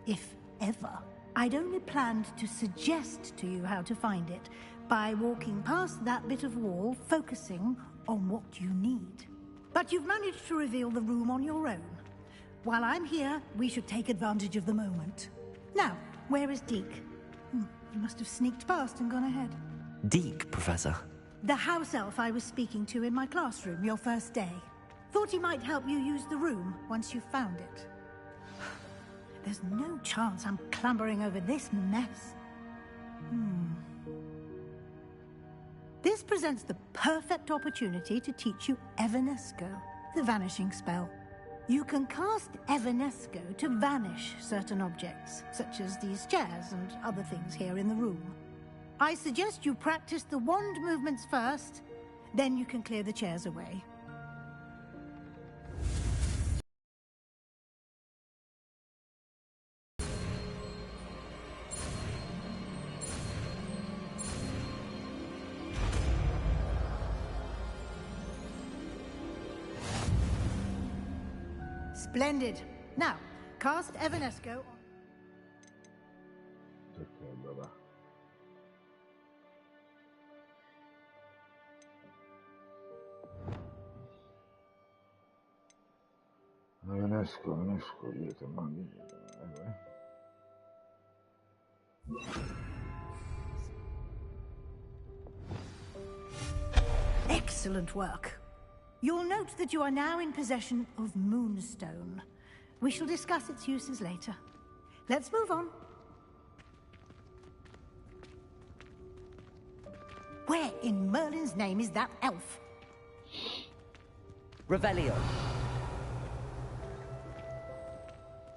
If ever. I'd only planned to suggest to you how to find it by walking past that bit of wall, focusing on what you need. But you've managed to reveal the room on your own. While I'm here, we should take advantage of the moment. Now, where is Deke? He must have sneaked past and gone ahead. Deke, Professor? The house elf I was speaking to in my classroom your first day. Thought he might help you use the room once you found it. There's no chance I'm clambering over this mess. This presents the perfect opportunity to teach you Evanesco, the vanishing spell. You can cast Evanesco to vanish certain objects, such as these chairs and other things here in the room. I suggest you practice the wand movements first, then you can clear the chairs away. Splendid. Now, cast Evanesco on... Evanesco, idete mandi. Excellent work. You'll note that you are now in possession of Moonstone. We shall discuss its uses later. Let's move on. Where in Merlin's name is that elf? Revelio.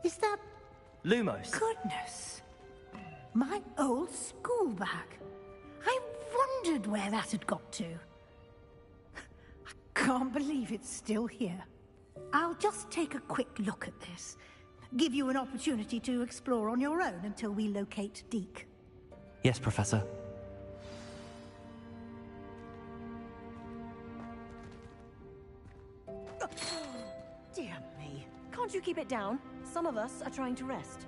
Is that... Lumos. Goodness. My old school bag. I wondered where that had got to. Can't believe it's still here. I'll just take a quick look at this. Give you an opportunity to explore on your own until we locate Deke. Yes, Professor. Dear me. Can't you keep it down? Some of us are trying to rest.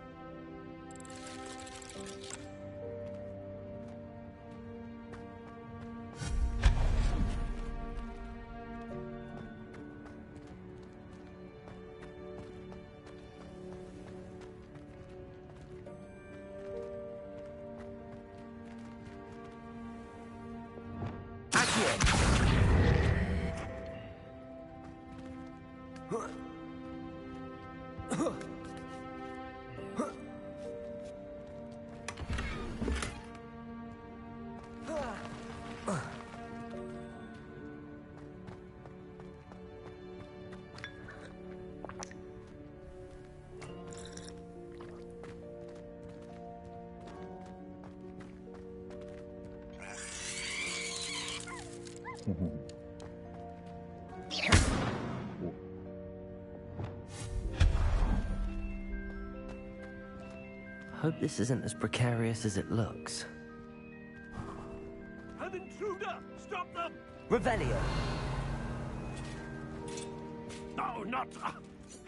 Hope this isn't as precarious as it looks. An intruder! Stop them! Revelio! No, not...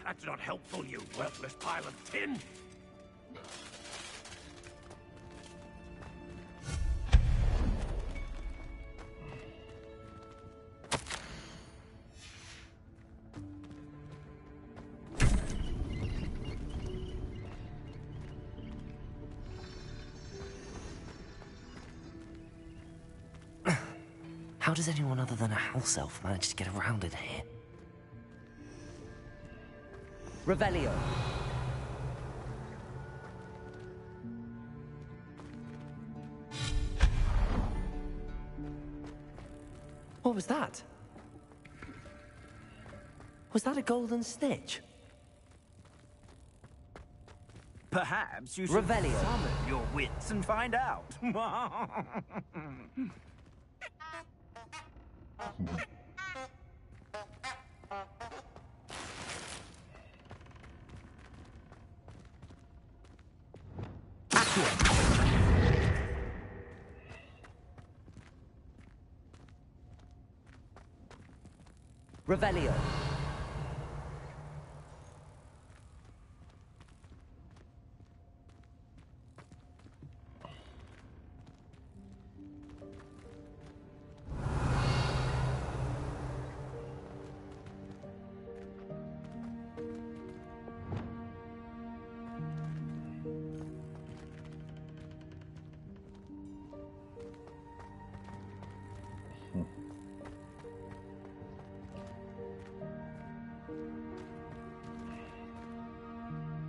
that's not helpful, you worthless pile of tin! How does anyone other than a house elf manage to get around in here? Revelio. What was that? Was that a golden snitch? Perhaps you should Revelio. summon your wits and find out. Revelio.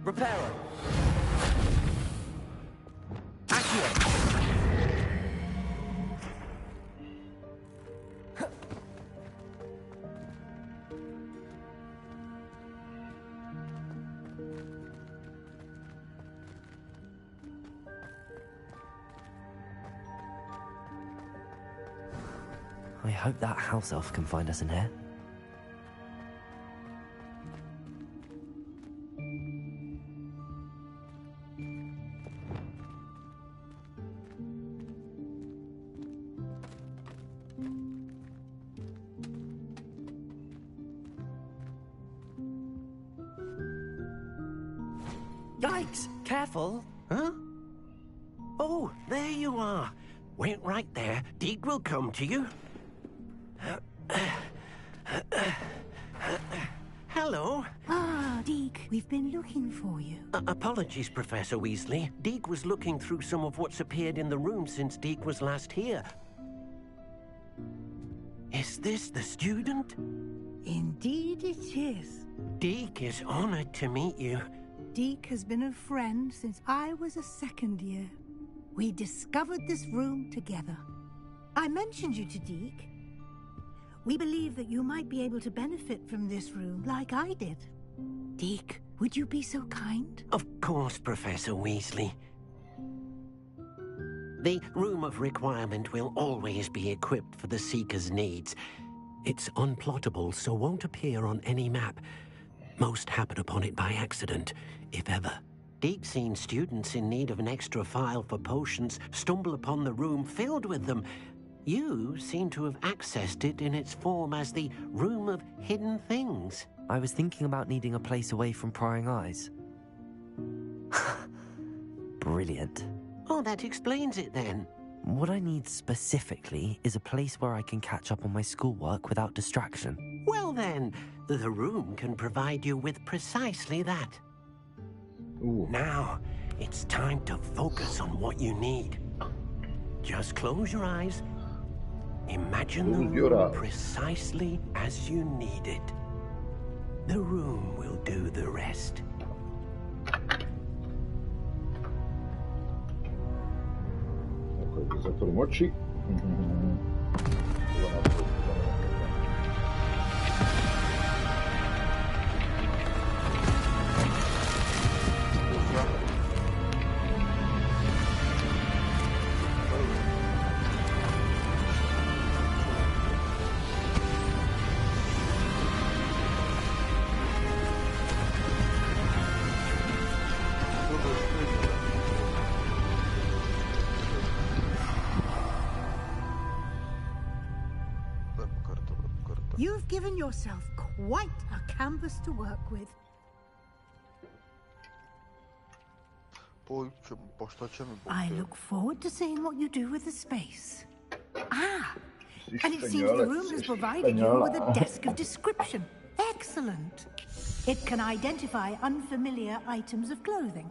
Reparo. Accio. I hope that house elf can find us in here. Yikes! Careful! Huh? Oh, there you are. Wait right there. Deke will come to you. Hello. Ah, Deke, we've been looking for you. Apologies, Professor Weasley. Deke was looking through some of what's appeared in the room since Deke was last here. Is this the student? Indeed it is. Deke is honored to meet you. Deke has been a friend since I was a second year. We discovered this room together. I mentioned you to Deke. We believe that you might be able to benefit from this room like I did. Deke, would you be so kind? Of course, Professor Weasley. The Room of Requirement will always be equipped for the Seeker's needs. It's unplottable, so won't appear on any map. Most happen upon it by accident, if ever. Deke's seen students in need of an extra file for potions stumble upon the room filled with them. You seem to have accessed it in its form as the Room of Hidden Things. I was thinking about needing a place away from prying eyes. Brilliant. Oh, that explains it then. What I need specifically is a place where I can catch up on my schoolwork without distraction. Well then, the room can provide you with precisely that. Ooh. Now, it's time to focus on what you need. Just close your eyes. Imagine the room precisely as you need it. The room will do the rest. Zatvorimo oči. You've given yourself quite a canvas to work with. I look forward to seeing what you do with the space. Ah, and it seems the room has provided you with a desk of description. Excellent. It can identify unfamiliar items of clothing.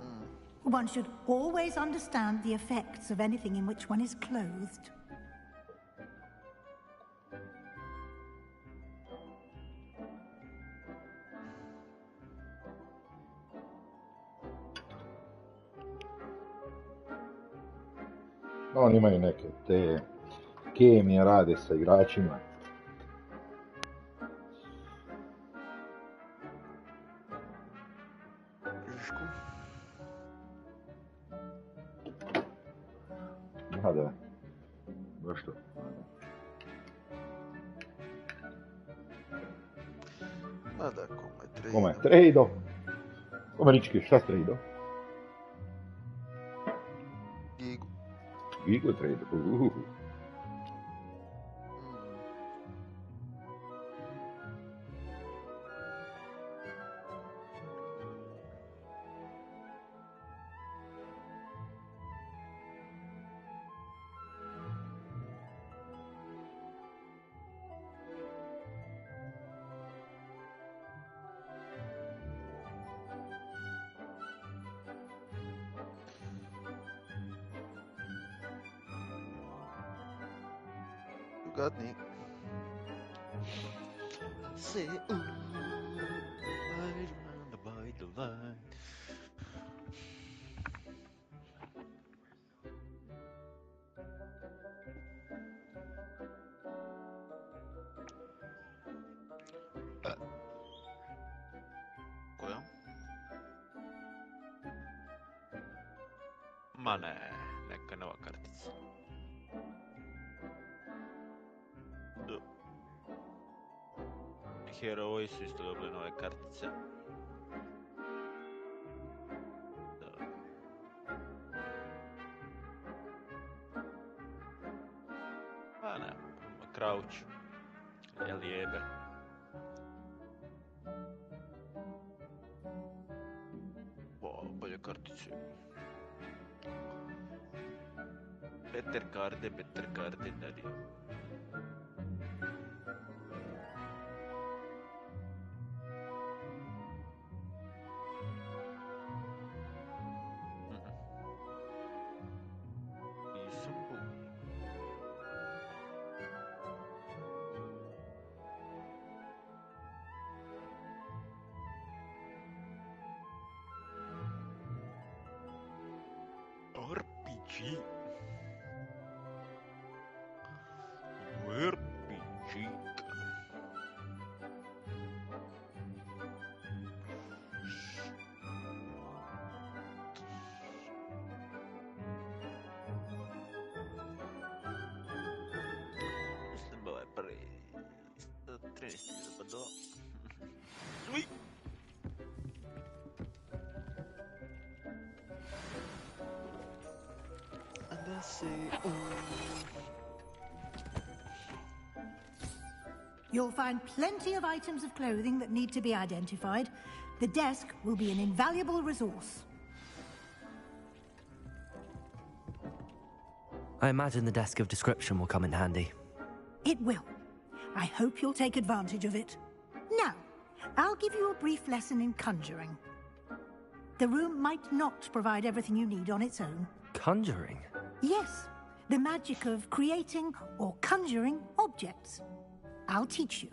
One should always understand the effects of anything in which one is clothed. Oni imaju neke te kemije, rade sa igračima. Da. Baš to. Nada, come trade. Come trade? Pomerički, šta trade? Gigu. Gigu trade? Gadni. Say ooh, right by the line. Koja? Ma ne, neka nova kartica. Da. Heroji su isto dobili nove kartice. Da. Pa ne, Crouch. Jebe. O, bolje kartice. Better karde, daddy. Nisam bu. RPG. RPG. Mislim da je prvi 13 zapadao. Sweet. And I say, You'll find plenty of items of clothing that need to be identified. The desk will be an invaluable resource. I imagine the desk of description will come in handy. It will. I hope you'll take advantage of it. Now, I'll give you a brief lesson in conjuring. The room might not provide everything you need on its own. Conjuring? Yes, the magic of creating or conjuring objects. I'll teach you.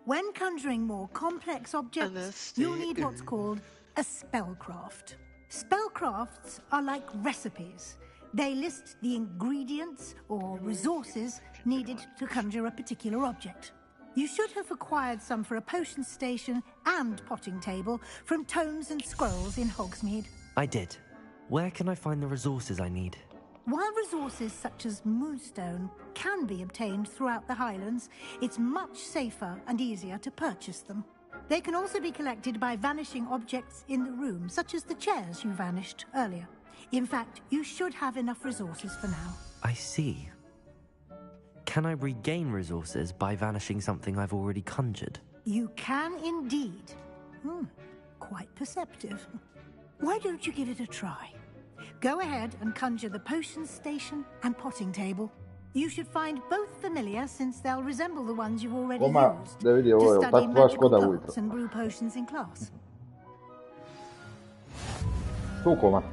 When conjuring more complex objects, you'll need what's called a spellcraft. Spellcrafts are like recipes. They list the ingredients or resources needed to conjure a particular object. You should have acquired some for a potion station and potting table from tomes and scrolls in Hogsmeade. I did. Where can I find the resources I need? While resources such as moonstone can be obtained throughout the Highlands, it's much safer and easier to purchase them. They can also be collected by vanishing objects in the room, such as the chairs you vanished earlier. In fact, you should have enough resources for now. I see. Can I regain resources by vanishing something I've already conjured? You can indeed. Quite perceptive. Why don't you give it a try? Go ahead and conjure the potion station and potting table. You should find both familiar, since they'll resemble the ones you've already used to study magical plants and brew potions in class. Tukoma.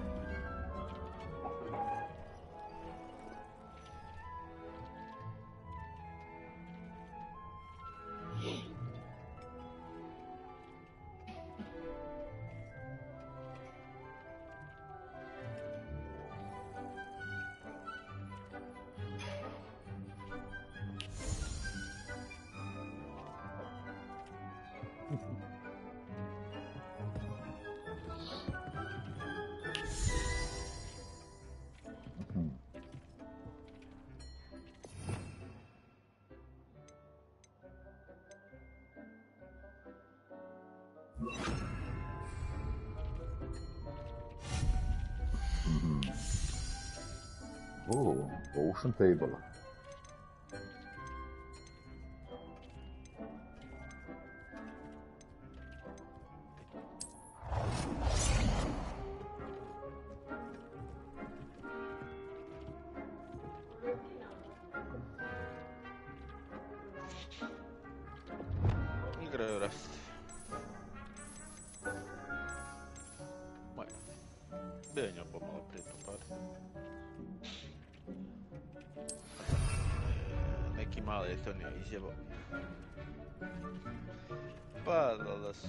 Oh, ocean table. igraju rast. Bio je njom pomalo prije tu par. Neki mali je to nije izjebao. Pa, da su...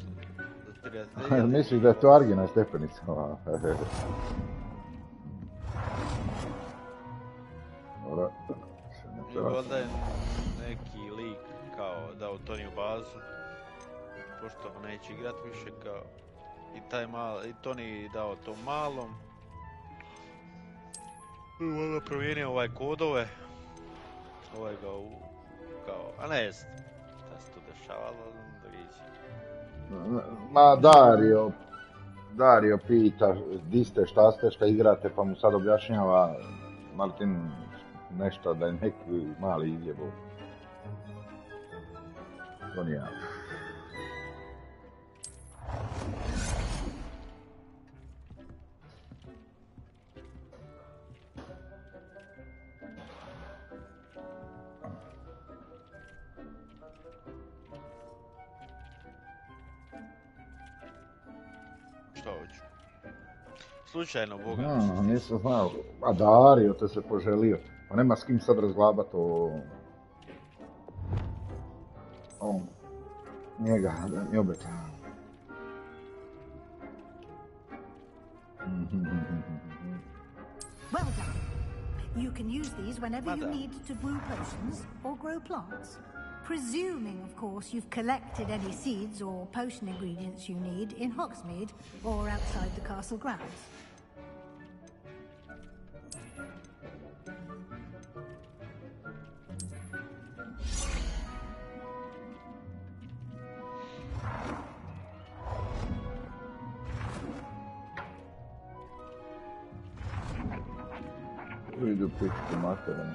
Misliš da je to Argina stepenica? I valjda je neki lik kao dao Toniju bazu, pošto neće igrat više kao i Toni dao tom malom. Valjda promijenio ovaj kodove, ovaj ga kao, a ne znam šta se tu dešavalo, da vidite. Ma Dario pita di ste, šta igrate, pa mu sad objašnjava Martin nešto da je neki mali izjebao. To nije. Šta hoću? Slučajno, Boga. Nisam znao. A Dario te se poželio. Pa nema s kim sad razglabat o njega, da mi obeta. Well done. You can use these whenever you need to brew potions or grow plants. Presuming, of course, you've collected any seeds or potion ingredients you need in Hogsmeade or outside the castle grounds. Idu pičku materinu.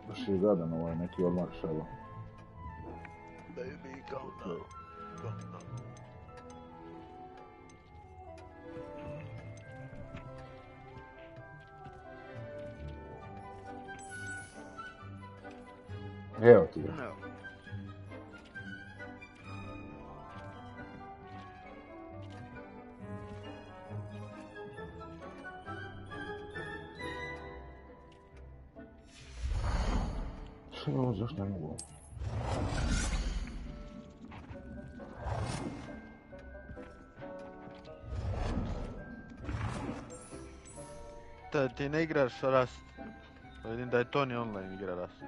Baš je gadan ovaj neki odmah šelo. Baby, go now. Go now. Evo ti ga. No. Zašto ne mogu? Da ti ne igraš Rust. Vidim da je Toni online igra Rust.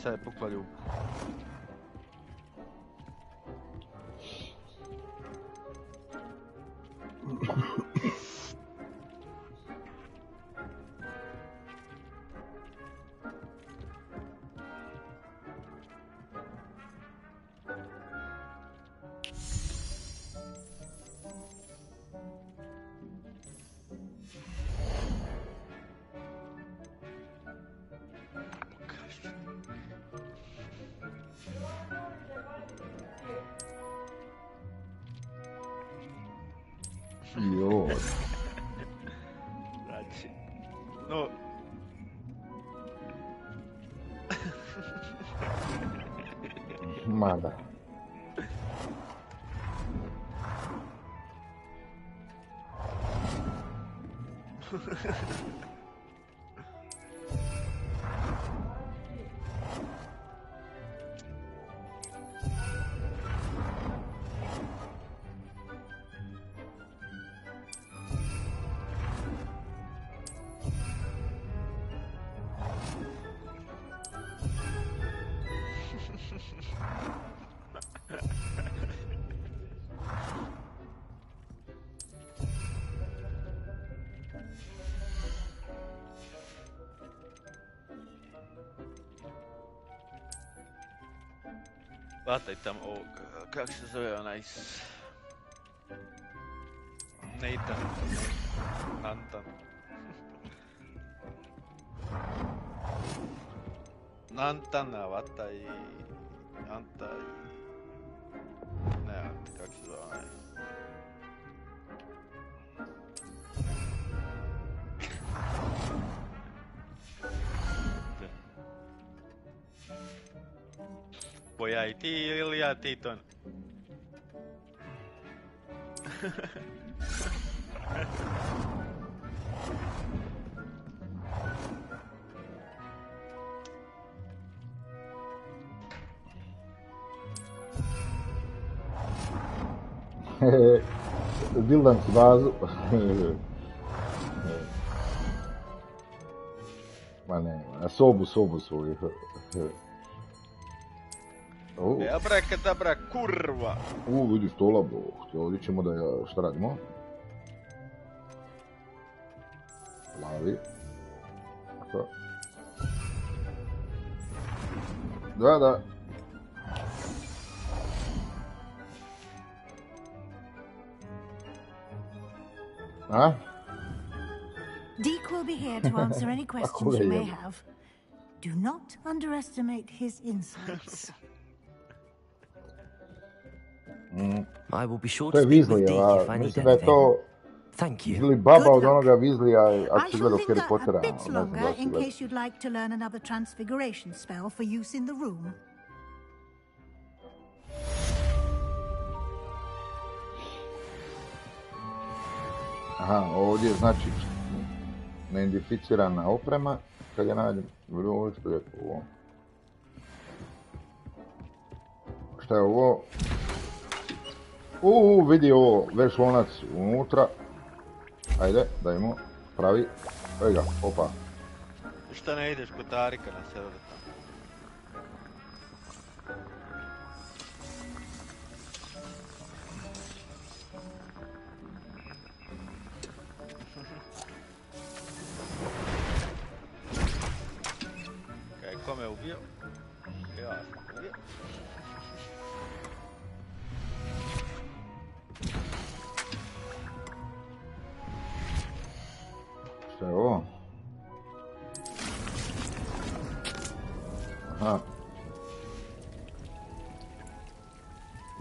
Sad je pukla ljubav. Joj. Znači, no... Mada. Vataj tam ovog, kak se zove onaj... Nathan. Nantan. Nantana, vataj... Anta i... Ne, kak se zove onaj... Po ja i ti ili ja ti to? Bildam si bazu. Ma ne, sobu svoju. Abrakadabra, kurva! Vidi stola, bro. Ovdje ćemo da ja, šta radimo? Lavi. Da. A? Deke will be here to answer any questions you may have. Do not underestimate his insights. I will be sure to speak with Deke if I need anything. Thank you. Ili baba od onoga Weasleya, ako si gledao Harry Pottera. I shall linger a bit longer in case you'd like to learn another transfiguration spell for use in the room. Aha, ovdje je znači neidentificirana oprema, kad je nađem, ovo što je ovo. Šta je ovo? Vidi ovo, veš lonac unutra. Ajde, dajmo, pravi. Evo ga, opa. Šta ne ideš kod Tarika na sebe tamo? Kome je ubio? Ja sam ubio. Šta je ovo? Aha.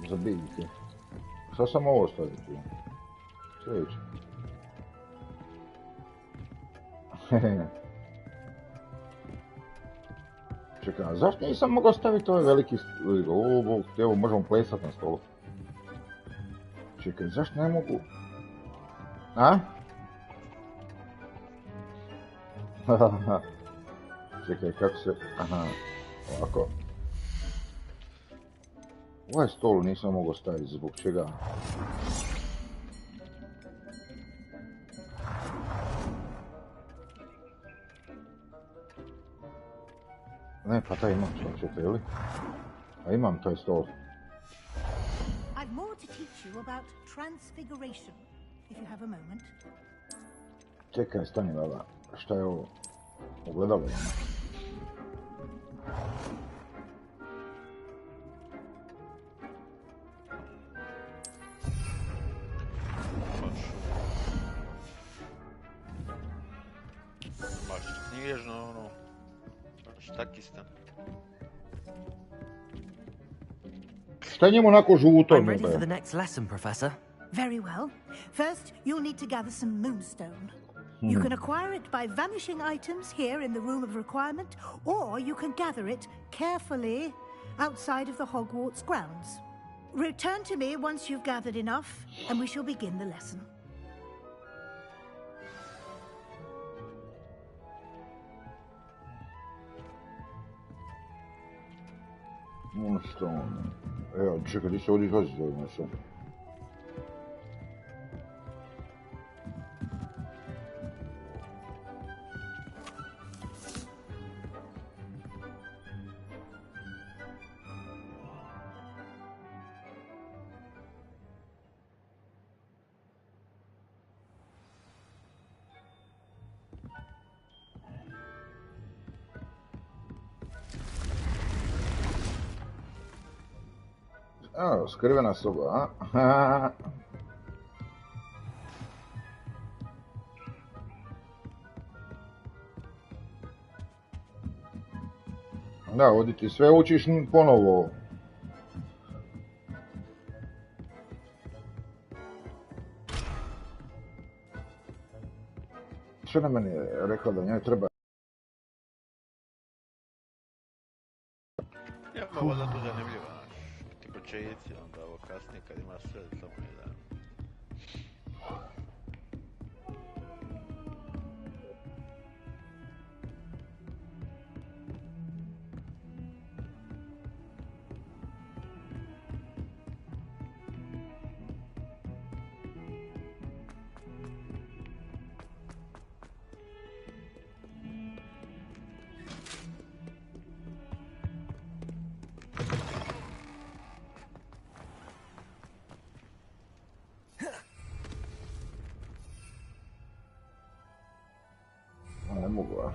Za biljke. Šta sam ovo staviti? Sljedeće. Čekaj, a zašto nisam mogao staviti ovaj veliki stol? Evo, možemo plesat na stolu. Čekaj, zašto ne mogu? A? Čekaj, kako se... Aha, ovako. Ovaj stol nisam mogao staviti, zbog čega? Ne, pa taj imam, čekaj, ili? A imam taj stol. I've more to teach you about transfiguration, if you have a moment. Čekaj, stani, baba. Šta je ovo? Ogledalo ima. Baš nježno, ono... Štakistan. Šta je njemu onako žuto? I'm ready for the next lesson, Professor. Very well. First, you'll need to gather some moonstone. You can acquire it by vanishing items here in the Room of Requirement, or you can gather it carefully outside of the Hogwarts grounds. Return to me once you've gathered enough, and we shall begin the lesson. Moonstone. Evo, čekaj, ti se ovdje izlazi za ovim nešto. Evo, skrivena soba, a? Da, ovdje ti sve učiš ponovo. Što na meni je rekla da njoj treba... Ma valjda to zanimljivo, znaš. Ti početci, onda ovo kasnije kad imaš sve samo jedan. Ne mogu, a?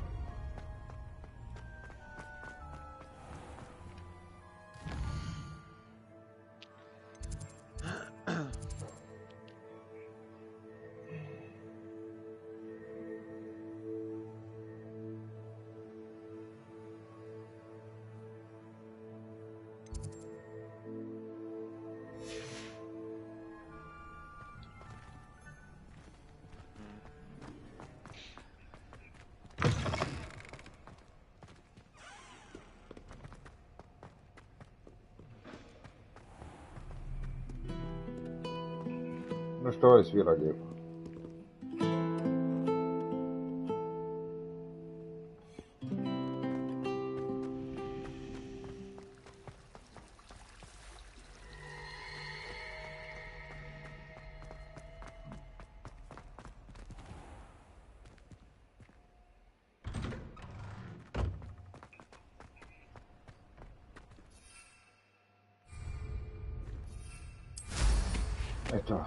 Što ovaj svira lijepo. Eto.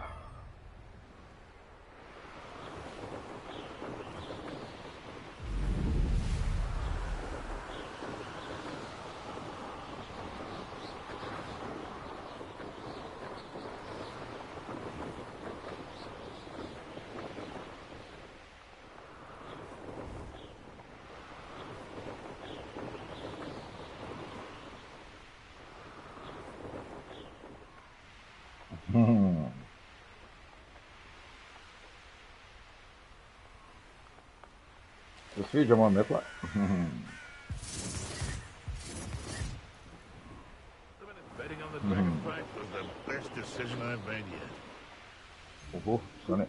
Se sviđa moja metla? Stane.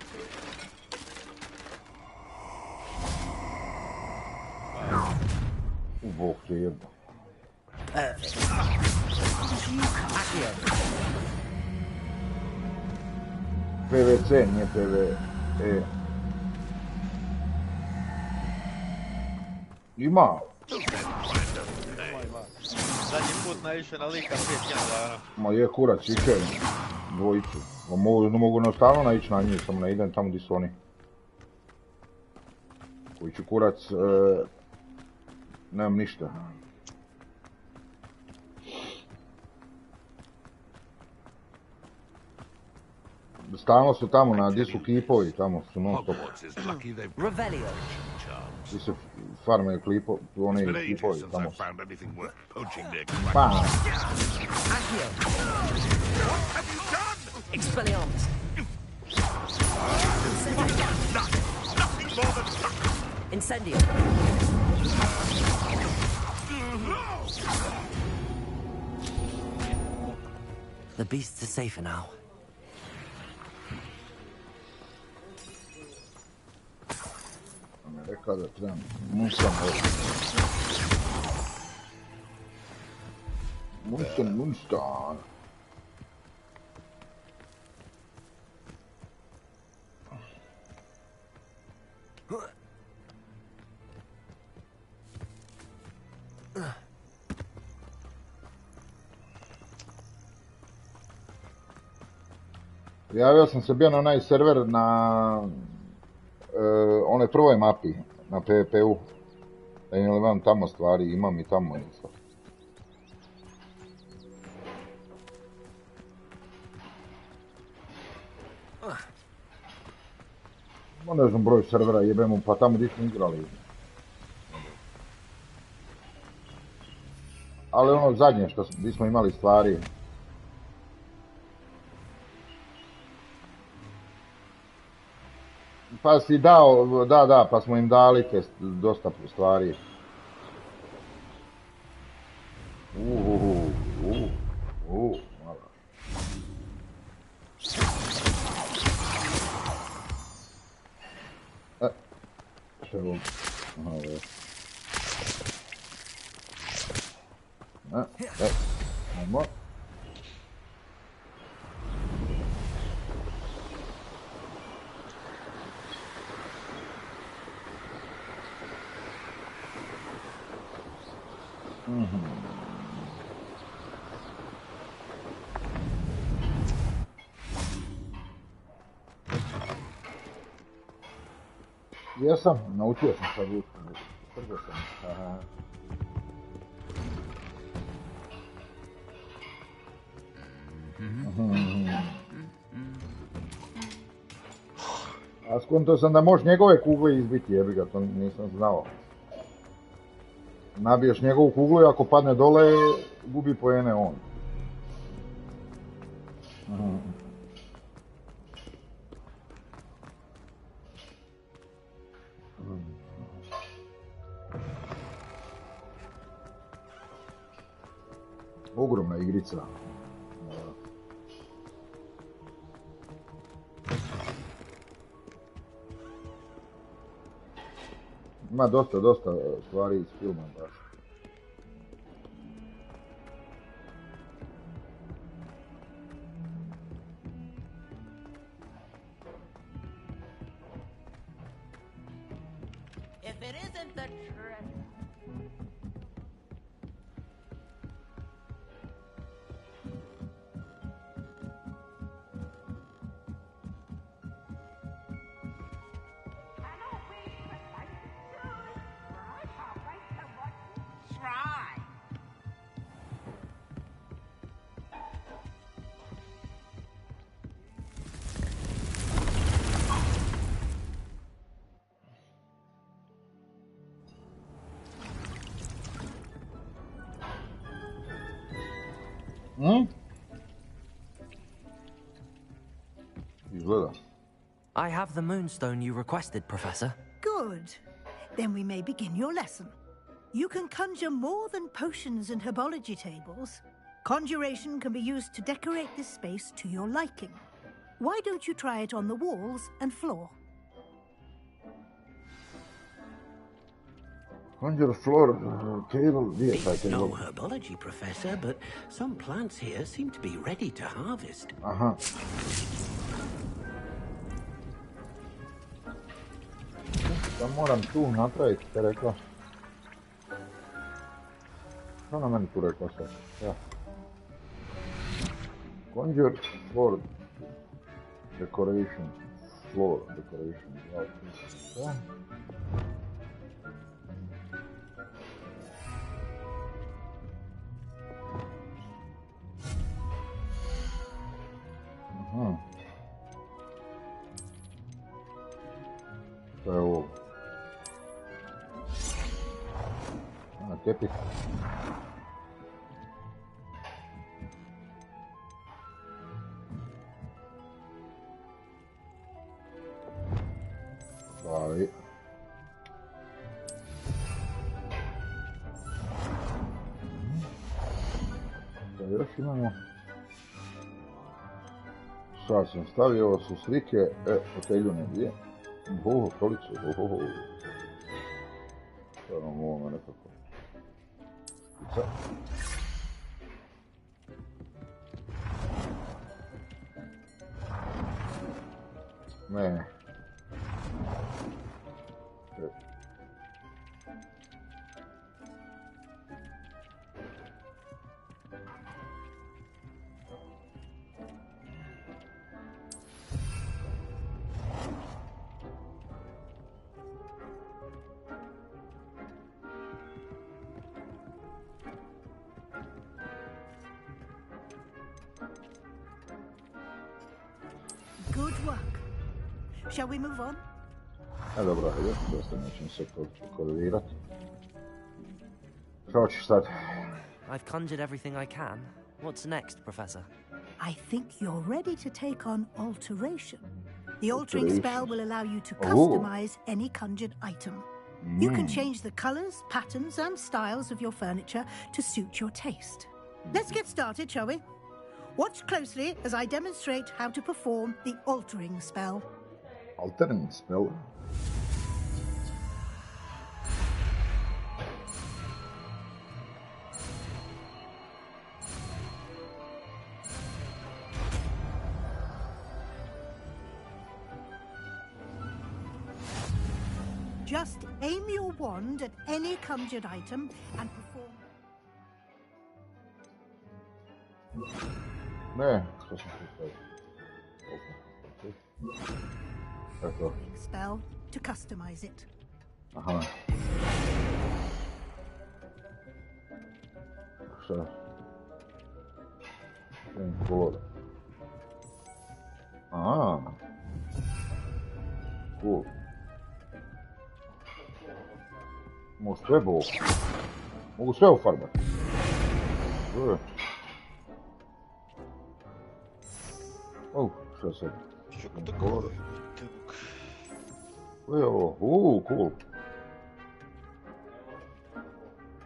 Bog te jedno. PVC, nije PVE. Ima. Zadnji put naišao na lika 5 dana. Ma je kurac, iće dvojicu. Mogu nastavno naići na njih, samo ne idem tamo gdje su oni. Koji će kurac, nemam ništa. Stalno su tamo na gdje su kipovi, tamo su non stop. Gdje se farmaju one kipovi, tamo su. Pa! Incendio. The beasts are safer now. Rekao da trebam Moonstone. Javio sam se bio na onaj server na onoj prvoj mapi, na PvP-u. Da imam tamo stvari, imam i tamo isto. Ne znam broj servera, jebemo, pa tamo gdje smo igrali. Ali ono zadnje što gdje smo imali stvari. Pa si dao, da, pa smo im dali dosta stvari. evo. Aha, evo. Ajmo. Jesam, naučio sam sad usko. Brzo sam. Aha. A skonto sam da možeš njegove kugle izbiti, jebi ga, to nisam znao. Nabiješ njegovu kuglu i ako padne dole, gubi poene on. Ogromna igrica. Ima dosta stvari iz filma baš. If it isn't the truth. I have the moonstone you requested, Professor. Good. Then we may begin your lesson. You can conjure more than potions and herbology tables. Conjuration can be used to decorate this space to your liking. Why don't you try it on the walls and floor? Conjure floor, table, yes, It's no herbology, Professor, but some plants here seem to be ready to harvest. Aha. Da moram tu napraviti, te rekla. Što na meni tu rekla sad? Ja. Conjure floor decoration. Floor decoration. Ja. Aha. Što je ovo? Tepih. Slavi. Šta još imamo? Sad sam stavio, ovo su slike, fotelju negdje. Stolicu, Šta nam ovome nekako? Ne. Good work. Shall we move on? Dobro, ajde, dosta nećemo se koordinirati. Šta hoćeš sad? I've conjured everything I can. What's next, Professor? I think you're ready to take on alteration. The altering spell will allow you to customize any conjured item. You can change the colors, patterns, and styles of your furniture to suit your taste. Let's get started, shall we? Watch closely as I demonstrate how to perform the altering spell. Altering spell? Just aim your wand at any conjured item and perform... Ne, što sam pristavio? Eto. Spell to customize it. Aha. Šta? Color. Aha. Cool. Mogu sve boke. Mogu sve ufarbati. Šta sad? Color. Koje je ovo? Cool.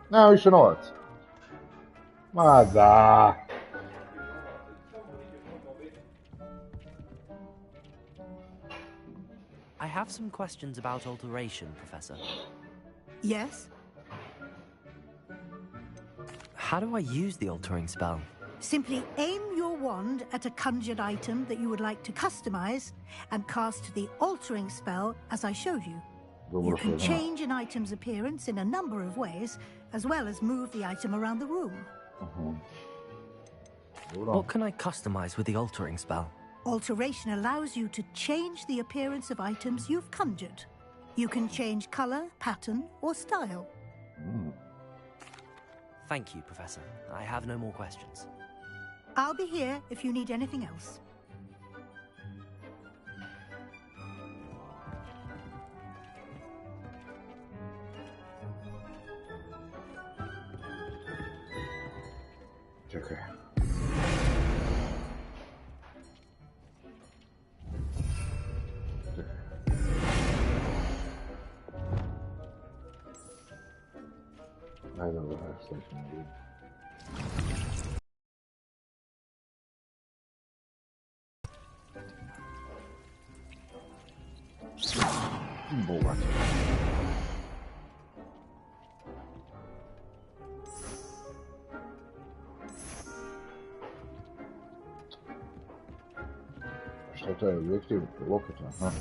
Nema više novaca. Ma da. I have some questions about alteration, Professor. Yes? How do I use the altering spell? Simply aim your wand at a conjured item that you would like to customize and cast the altering spell as I showed you. You can change an item's appearance in a number of ways, as well as move the item around the room. What can I customize with the altering spell? Alteration allows you to change the appearance of items you've conjured. You can change color, pattern, or style. Thank you, Professor. I have no more questions. I'll be here if you need anything else. Čekaj. Ajde, šta ćemo vidjeti. Bogat. Šta to je objektiv? Loket, aha.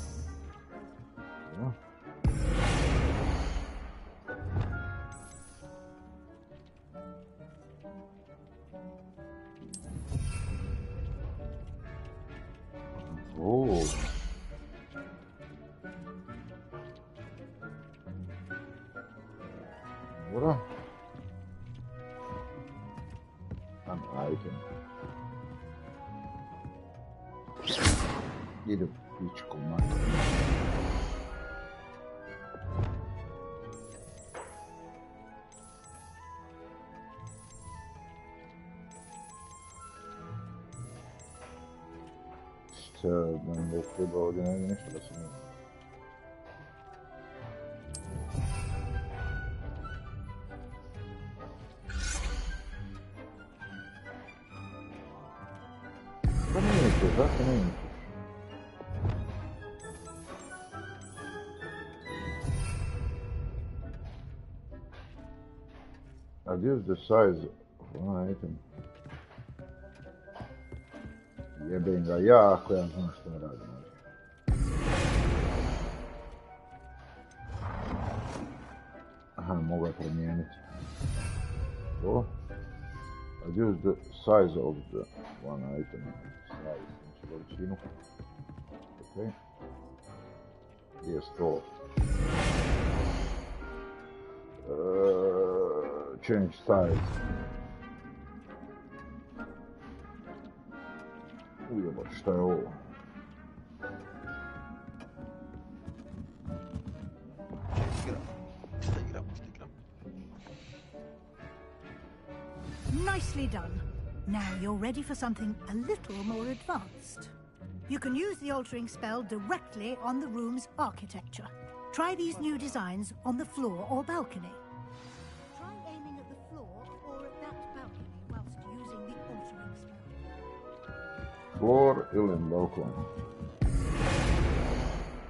Dobro. Ajde. Ide pičko mater. Šta nam je treba ovdje nešto da se ne... Zašto ne imate? Reduce the size of one item. Jebem ga jako, ja znam što ne radim. Aha, mogu ga promijeniti. To. Reduce the size of the one item. Size. Veličinu. Ok. Je 100. Change size. Ujebač, šta je ovo? Nicely done. Now you're ready for something a little more advanced. You can use the altering spell directly on the room's architecture. Try these new designs on the floor or balcony. Try aiming at the floor or at that balcony whilst using the altering spell. Floor ili balkon?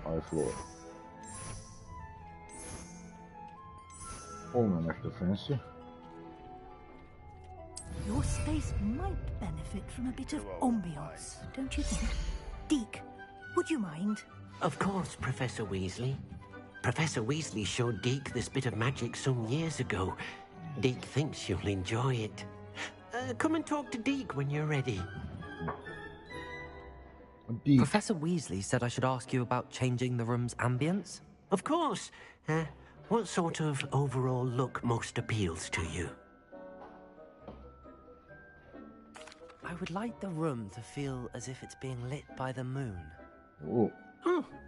Aj floor. Ovo je nešto fancy. Your space might benefit from a bit of ambiance, don't you think? Deke, would you mind? Of course, Professor Weasley. Professor Weasley showed Deke this bit of magic some years ago. Deke thinks you'll enjoy it. Come and talk to Deke when you're ready. Professor Weasley said I should ask you about changing the room's ambience? Of course. What sort of overall look most appeals to you? I would like the room to feel as if it's being lit by the moon. Oh,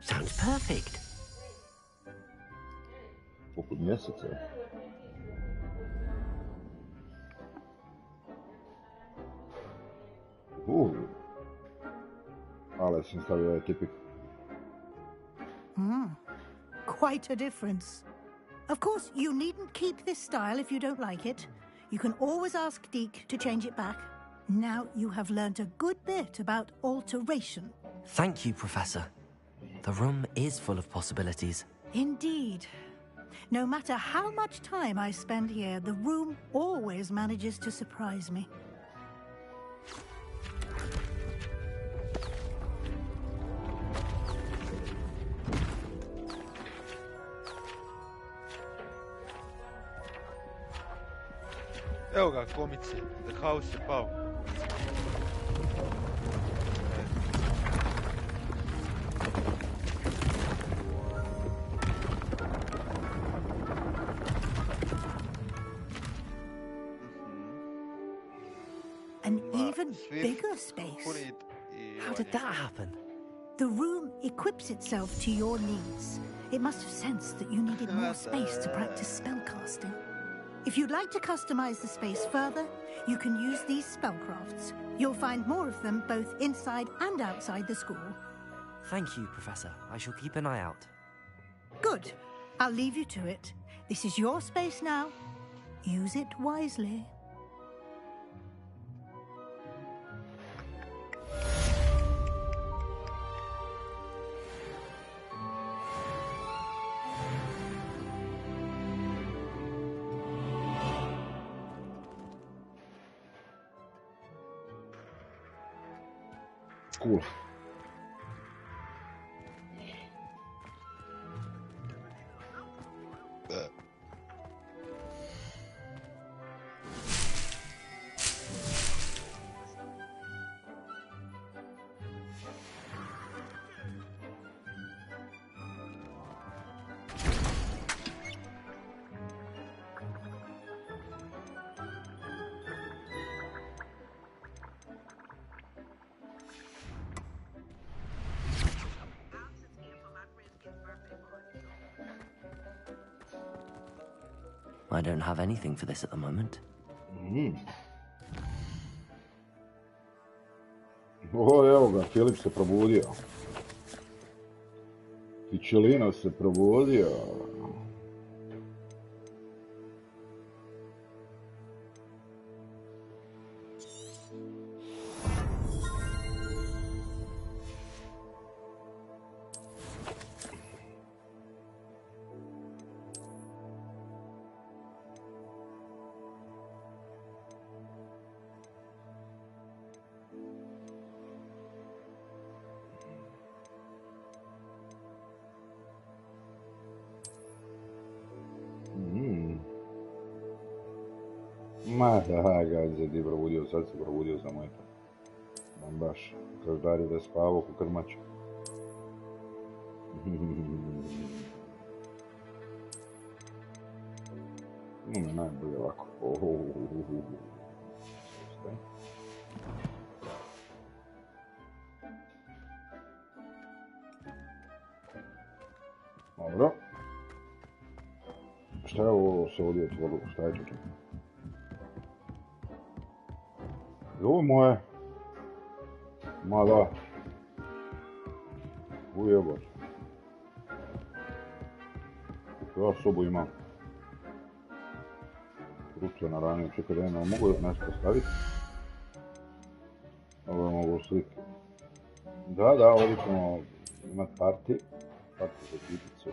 sounds perfect. Poput mjeseca. Ale sam stavio ovaj tipik. Quite a difference. Of course, you needn't keep this style if you don't like it. You can always ask Deke to change it back. Now you have learnt a good bit about alteration. Thank you, Professor. The room is full of possibilities. Indeed. No matter how much time I spend here, the room always manages to surprise me. Evo ga, komice. The house je pao. An even bigger space. How did that happen? The room equips itself to your needs. It must have sensed that you needed more space to practice spellcasting. If you'd like to customize the space further, you can use these spellcrafts. You'll find more of them both inside and outside the school. Thank you, Professor. I shall keep an eye out. Good. I'll leave you to it. This is your space now. Use it wisely. Cool. I don't have anything for this at the moment. Evo ga, Filip se probudio. Kičelina se probudio. Ma da, gađe, ti probudio, sad se probudio samo eto. Baš, každari da spavao ko krmač. Najbolje ovako. Dobro. Šta je ovo se ovdje otvorilo? Šta je to? Ovo moje. Ma da. Ujeboć. Ja sobu imam. Ruke na raniju, čekaj da imam, mogu nešto staviti? Ovo mogu slike. Da, ovdje ćemo imati party za kipicu.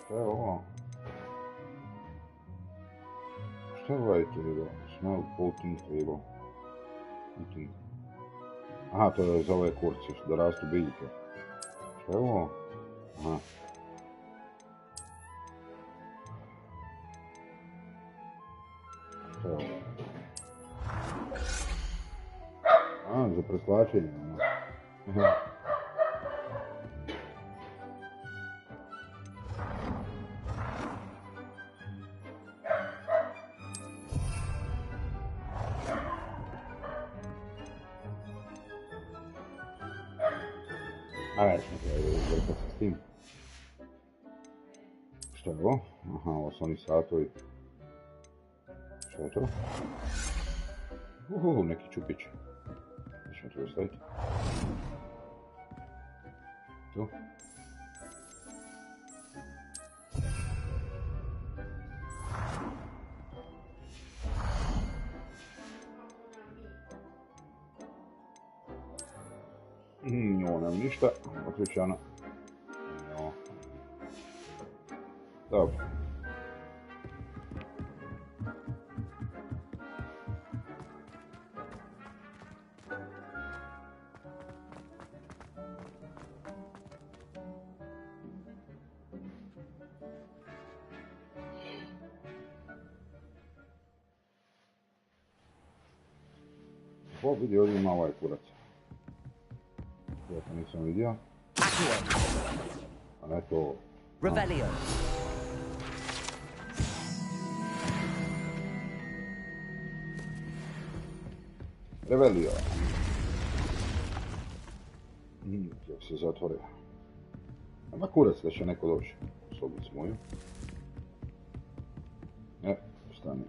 Šta je ovo? Šta je ovaj table? Smell potent table. Aha, to je za ove kurce, da rastu biljke. Što je ovo? Aha. Što je ovo? A, za preslačenje. Aha. Ajde, gledajte se s tim. Što je ovo? Aha, ovo su oni satovi. Što je to? Neki čupić. Gdje ćemo to staviti? Tu. Ovo nam ništa, otključano. Dobro. Ovo vidi, ovdje ima ovaj kurac. Ja to nisam vidio. A ne to... Revelio. Revelio. Kako se zatvore. Nema kurac da će neko doći u sobicu moju. Stani.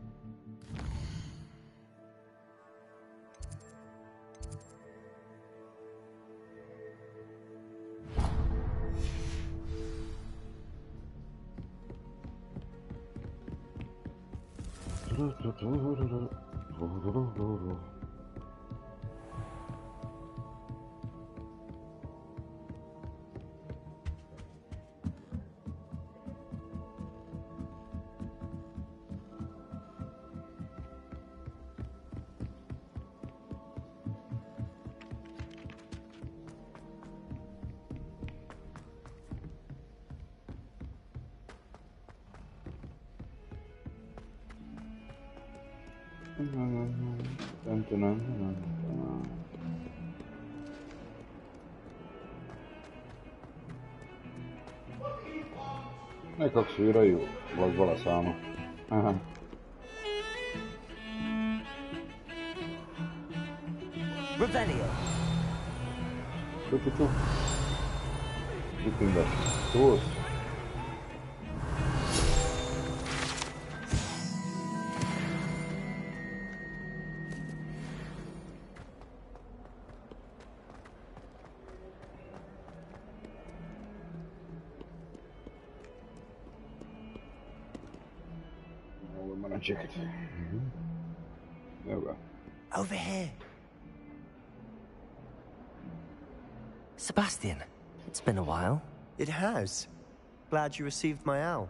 Nekako sviraju glazgola samo. Aha. Revelio. Ču. Vidim da tu su. Čekajte. Evo ga. Over here. Sebastian, it's been a while. It has. Glad you received my owl.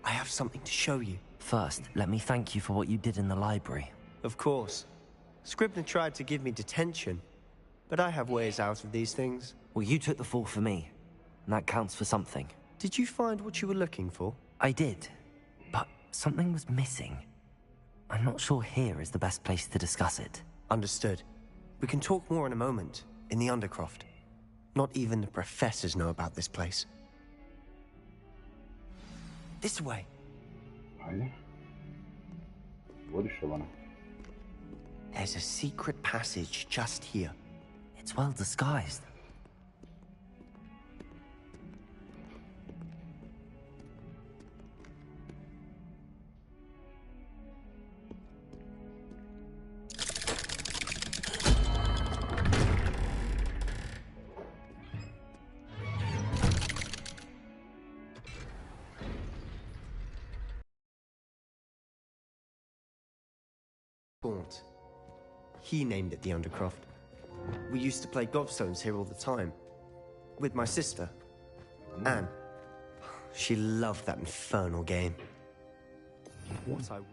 I have something to show you. First, let me thank you for what you did in the library. Of course. Scribner tried to give me detention, but I have ways out of these things. Well, you took the fall for me, and that counts for something. Did you find what you were looking for? I did. Something was missing. I'm not sure here is the best place to discuss it. Understood. We can talk more in a moment, in the Undercroft. Not even the professors know about this place. This way. There's a secret passage just here. It's well disguised. Gaunt. He named it the Undercroft. We used to play gobstones here all the time. With my sister, Anne. She loved that infernal game. What I would...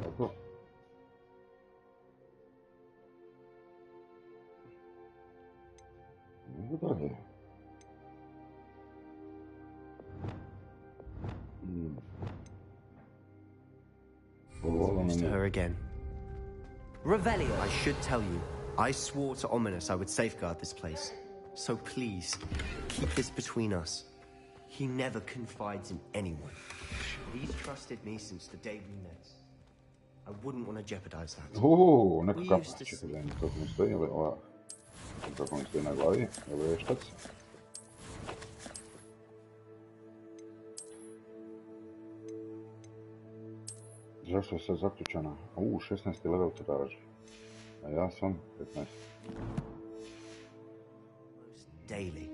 Tako. Idemo dalje. To her again. Revelio! I should tell you, I swore to Ominous I would safeguard this place. So please, keep this between us. He never confides in anyone. He's trusted me since the day we met. I wouldn't want to jeopardize that. Neko kapa. Čekaj, da mi kako mi stoji, ova. Kako mi stoji na glavi, evo veštac. Zašto je sad zaključana? 16. level to traži. A ja sam 15. Daily.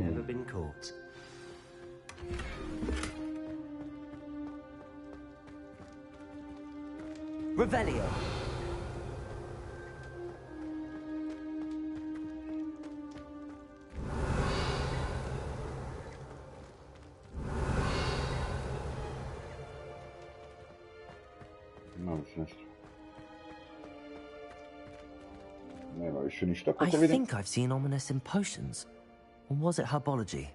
Never been caught. Revelio. I think I've seen Ominous in potions. Or was it herbology?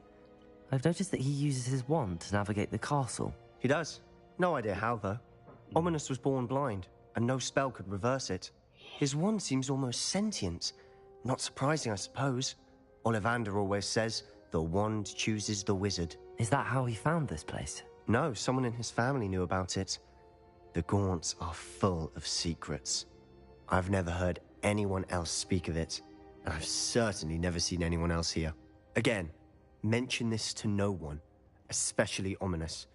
I've noticed that he uses his wand to navigate the castle. He does. No idea how, though. Ominous was born blind, and no spell could reverse it. His wand seems almost sentient. Not surprising, I suppose. Ollivander always says, the wand chooses the wizard. Is that how he found this place? No, someone in his family knew about it. The Gaunts are full of secrets. I've never heard anyone else speak of it, and I've certainly never seen anyone else here. Again, mention this to no one, especially Ominous.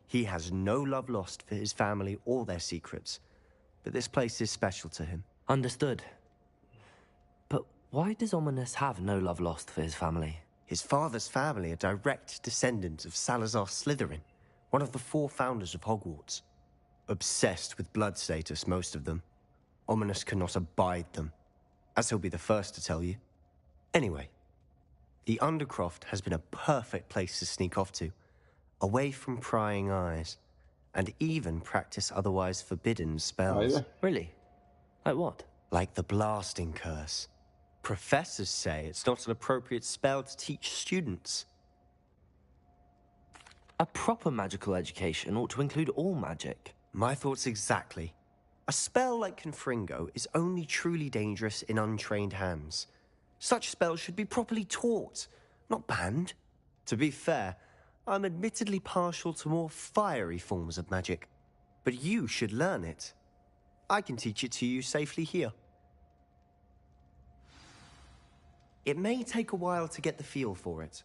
He has no love lost for his family or their secrets, but this place is special to him. Understood. But why does Ominous have no love lost for his family? His father's family are direct descendants of Salazar Slytherin, one of the 4 founders of Hogwarts. Obsessed with blood status, most of them. Ominous cannot abide them, as he'll be the first to tell you. Anyway, the Undercroft has been a perfect place to sneak off to, away from prying eyes, and even practice otherwise forbidden spells. Really? Like what? Like the blasting curse. Professors say it's not an appropriate spell to teach students. A proper magical education ought to include all magic. My thoughts exactly. A spell like Confringo is only truly dangerous in untrained hands. Such spells should be properly taught, not banned. To be fair, I'm admittedly partial to more fiery forms of magic. But you should learn it. I can teach it to you safely here. It may take a while to get the feel for it.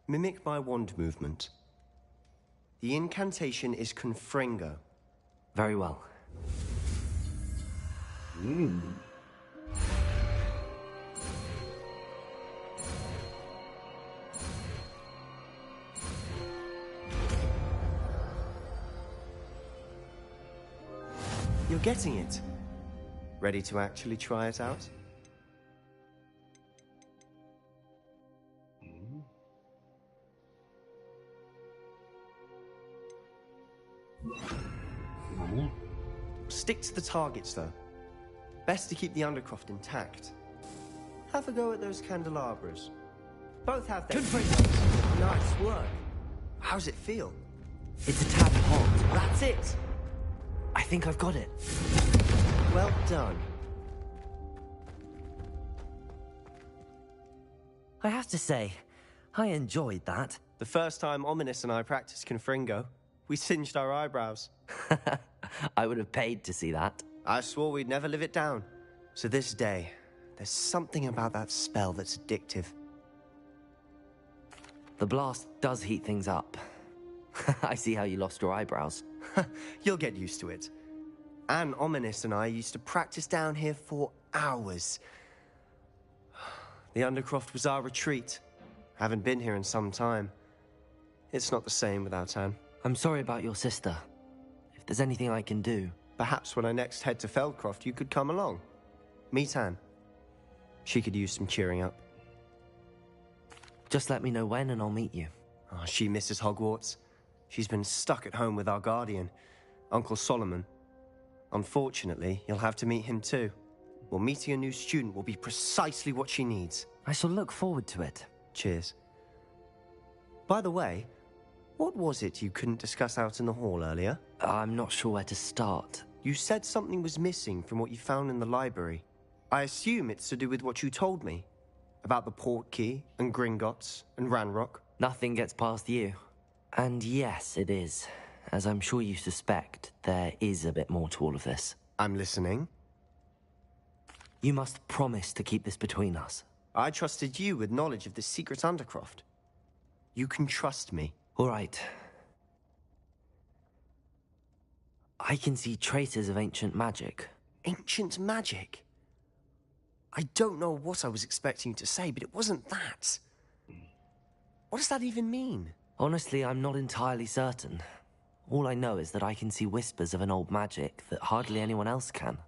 Mimic my wand movement. The incantation is Confringo. Very well. You're getting it. Ready to actually try it out? Stick to the targets, though. Best to keep the Undercroft intact. Have a go at those candelabras. Both have their... Nice work. How's it feel? It's a tad hot. That's it! I think I've got it. Well done. I have to say, I enjoyed that. The first time Ominous and I practiced Confringo, we singed our eyebrows. I would have paid to see that. I swore we'd never live it down. To this day, there's something about that spell that's addictive. The blast does heat things up. I see how you lost your eyebrows. You'll get used to it. Anne, Ominous and I used to practice down here for hours. The Undercroft was our retreat. Haven't been here in some time. It's not the same without Anne. I'm sorry about your sister. If there's anything I can do... Perhaps when I next head to Feldcroft, you could come along. Meet Anne. She could use some cheering up. Just let me know when and I'll meet you. Oh, she misses Hogwarts. She's been stuck at home with our guardian, Uncle Solomon. Unfortunately, you'll have to meet him too. Well, meeting a new student will be precisely what she needs. I shall look forward to it. Cheers. By the way, what was it you couldn't discuss out in the hall earlier? I'm not sure where to start. You said something was missing from what you found in the library. I assume it's to do with what you told me. About the port key, and Gringotts, and Ranrock. Nothing gets past you. And yes, it is. As I'm sure you suspect, there is a bit more to all of this. I'm listening. You must promise to keep this between us. I trusted you with knowledge of this secret undercroft. You can trust me. All right. I can see traces of ancient magic. Ancient magic? I don't know what I was expecting you to say, but it wasn't that. What does that even mean? Honestly, I'm not entirely certain. All I know is that I can see whispers of an old magic that hardly anyone else can.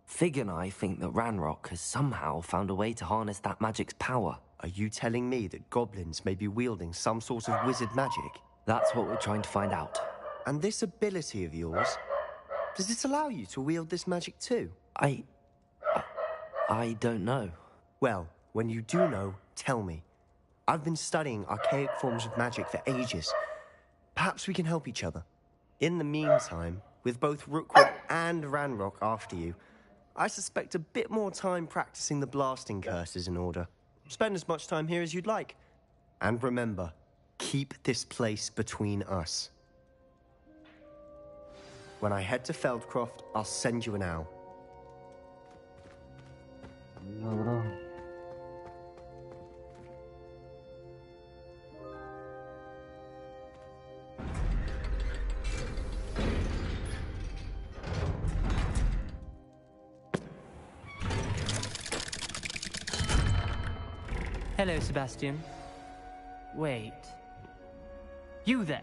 Fig and I think that Ranrock has somehow found a way to harness that magic's power. Are you telling me that goblins may be wielding some sort of wizard magic? That's what we're trying to find out. And this ability of yours, does it allow you to wield this magic too? I don't know. Well, when you do know, tell me. I've been studying archaic forms of magic for ages. Perhaps we can help each other. In the meantime, with both Rookwood and Ranrock after you, I suspect a bit more time practicing the blasting curse is in order. Spend as much time here as you'd like. And remember, keep this place between us. When I head to Feldcroft, I'll send you an owl. Dobro. Hello, Sebastian. Wait. You there?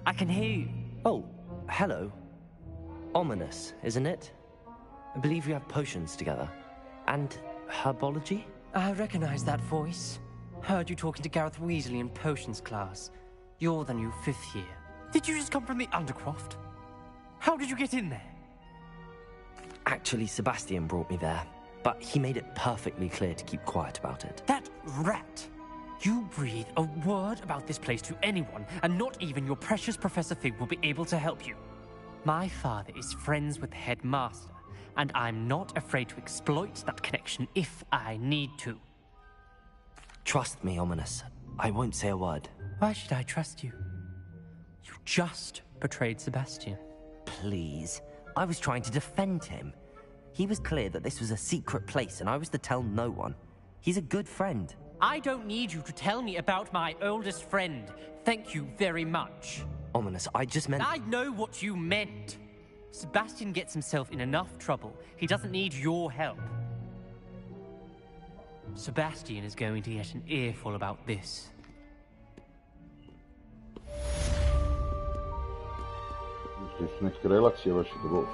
I can hear you. Oh, hello. Ominous, isn't it? I believe we have potions together. And herbology? I recognize that voice. Heard you talking to Gareth Weasley in potions class. You're the new 5th year. Did you just come from the Undercroft? How did you get in there? Actually, Sebastian brought me there. But he made it perfectly clear to keep quiet about it. That rat! You breathe a word about this place to anyone, and not even your precious Professor Fig will be able to help you. My father is friends with the headmaster, and I'm not afraid to exploit that connection if I need to. Trust me, Ominous. I won't say a word. Why should I trust you? You just betrayed Sebastian. Please. I was trying to defend him. He was clear that this was a secret place, and I was to tell no one. He's a good friend. I don't need you to tell me about my oldest friend. Thank you very much. Ominous, I just meant... I know what you meant. Sebastian gets himself in enough trouble. He doesn't need your help. Sebastian is going to get an earful about this. Nek relacija vaši drugo.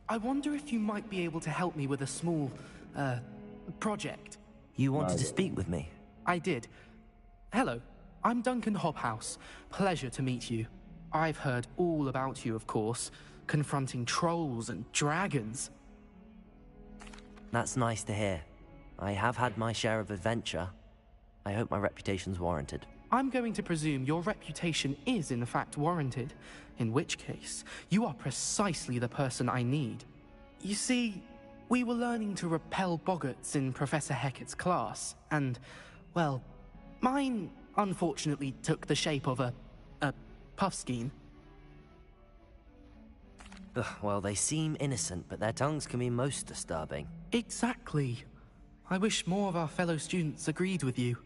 I wonder if you might be able to help me with a small, project. You wanted to speak with me? I did. Hello, I'm Duncan Hobhouse. Pleasure to meet you. I've heard all about you, of course, confronting trolls and dragons. That's nice to hear. I have had my share of adventure. I hope my reputation's warranted. I'm going to presume your reputation is in fact warranted, in which case, you are precisely the person I need. You see, we were learning to repel boggarts in Professor Hecat's class, and, well, mine unfortunately took the shape of a puffskein. Well, they seem innocent, but their tongues can be most disturbing. Exactly. I wish more of our fellow students agreed with you.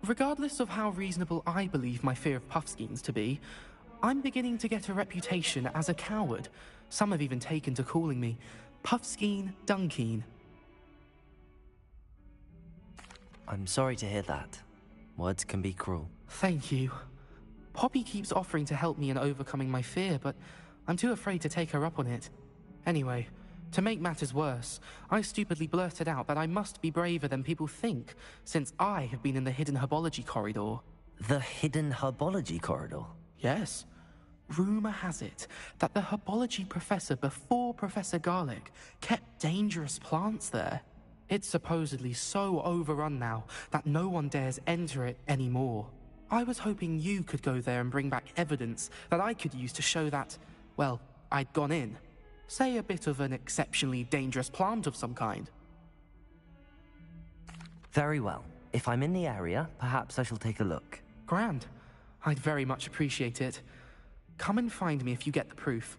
Regardless of how reasonable I believe my fear of puffskeins to be, I'm beginning to get a reputation as a coward. Some have even taken to calling me Puffskeen Dunkeen. I'm sorry to hear that. Words can be cruel. Thank you. Poppy keeps offering to help me in overcoming my fear, but I'm too afraid to take her up on it. Anyway, To make matters worse, I stupidly blurted out that I must be braver than people think, since I have been in the hidden herbology corridor. The hidden herbology corridor? Yes. Rumor has it that the herbology professor before Professor Garlic kept dangerous plants there. It's supposedly so overrun now that no one dares enter it anymore. I was hoping you could go there and bring back evidence that I could use to show that, well, I'd gone in. Say a bit of an exceptionally dangerous plant of some kind. Very well. If I'm in the area, perhaps I shall take a look. Grand. I'd very much appreciate it. Come and find me if you get the proof.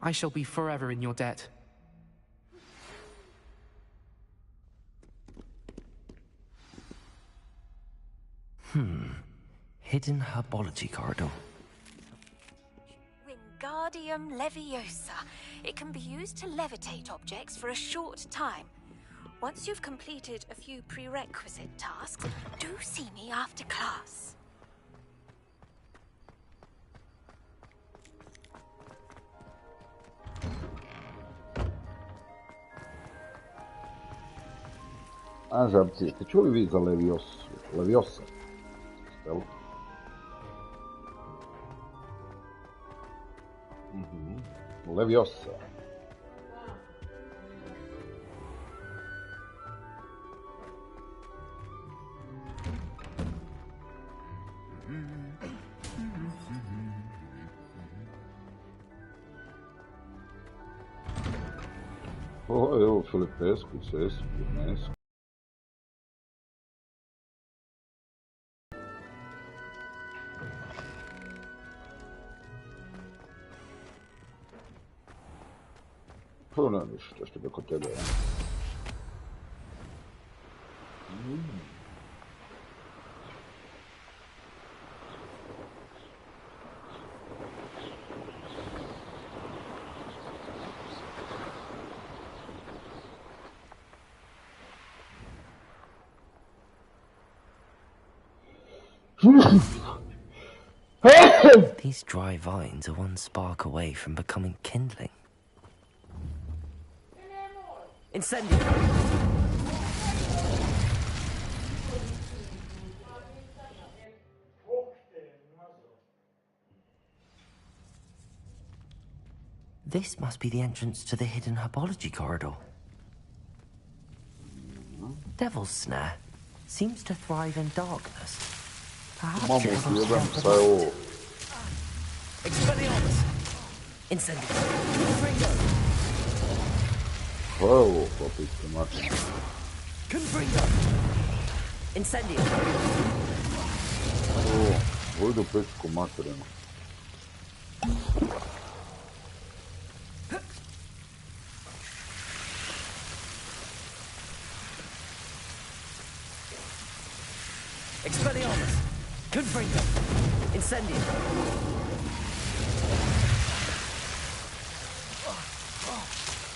I shall be forever in your debt. Hidden herbology corridor. Wingardium Leviosa. It can be used to levitate objects for a short time. Once you've completed a few prerequisite tasks, do see me after class. Ste čuli vi za Leviosa? Spell? Leviosa. Evo Filipescu, Sesku, Nesku. To ne ništa što preko tebe. These dry vines are one spark away from becoming kindling. Incendio! This must be the entrance to the hidden herbology corridor. Devil's Snare seems to thrive in darkness. Perhaps Expelliarmus! Incendio! Confringo! Whoa, popitko mater. Confringo! Incendio! Vojdu pičku materinu. Expelliarmus! Confringo! Incendio!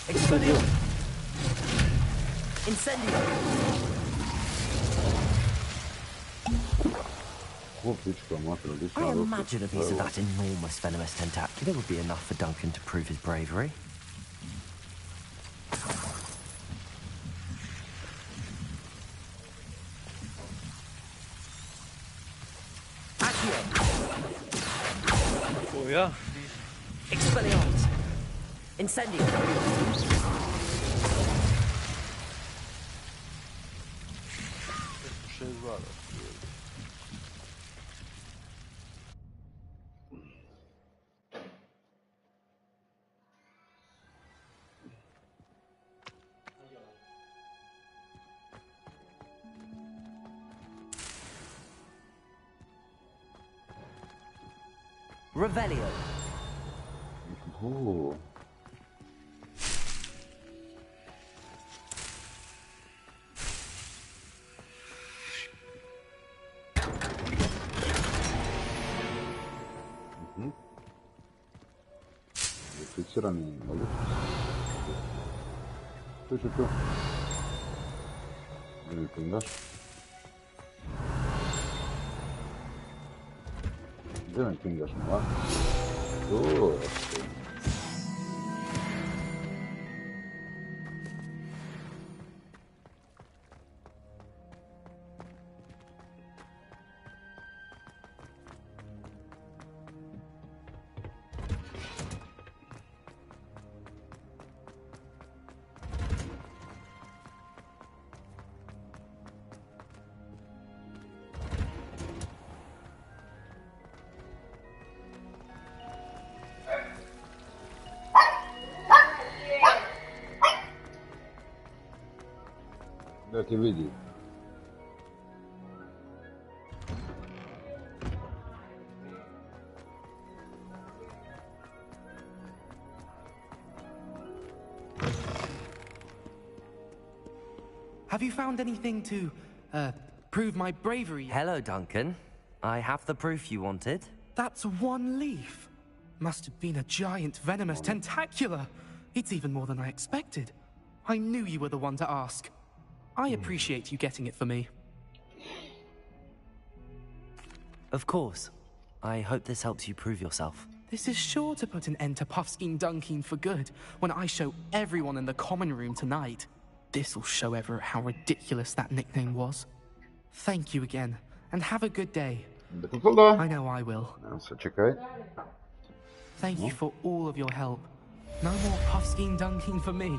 Expelliarmus! Incendio! I imagine a piece of that enormous venomous tentacular would be enough for Duncan to prove his bravery. Oh ja. Expelliarmus! Incendio! Revelio. Ooh. Fiksirani mogu. Tu. Gdje mi pingaš? Gdje mi pingaš, mala? ti vidi. Have you found anything to, prove my bravery? Hello, Duncan. I have the proof you wanted. That's one leaf. Must have been a giant venomous tentacula. It's even more than I expected. I knew you were the one to ask. I appreciate you getting it for me. Of course. I hope this helps you prove yourself. This is sure to put an end to Puffskein Dunkeen for good when I show everyone in the common room tonight. This'll show Everett how ridiculous that nickname was. Thank you again, and have a good day. I know I will. Thank you for all of your help. No more Puffskein Dunkeen for me.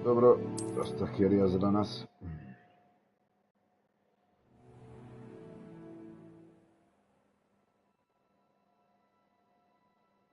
Dobro, dosta herija za danas.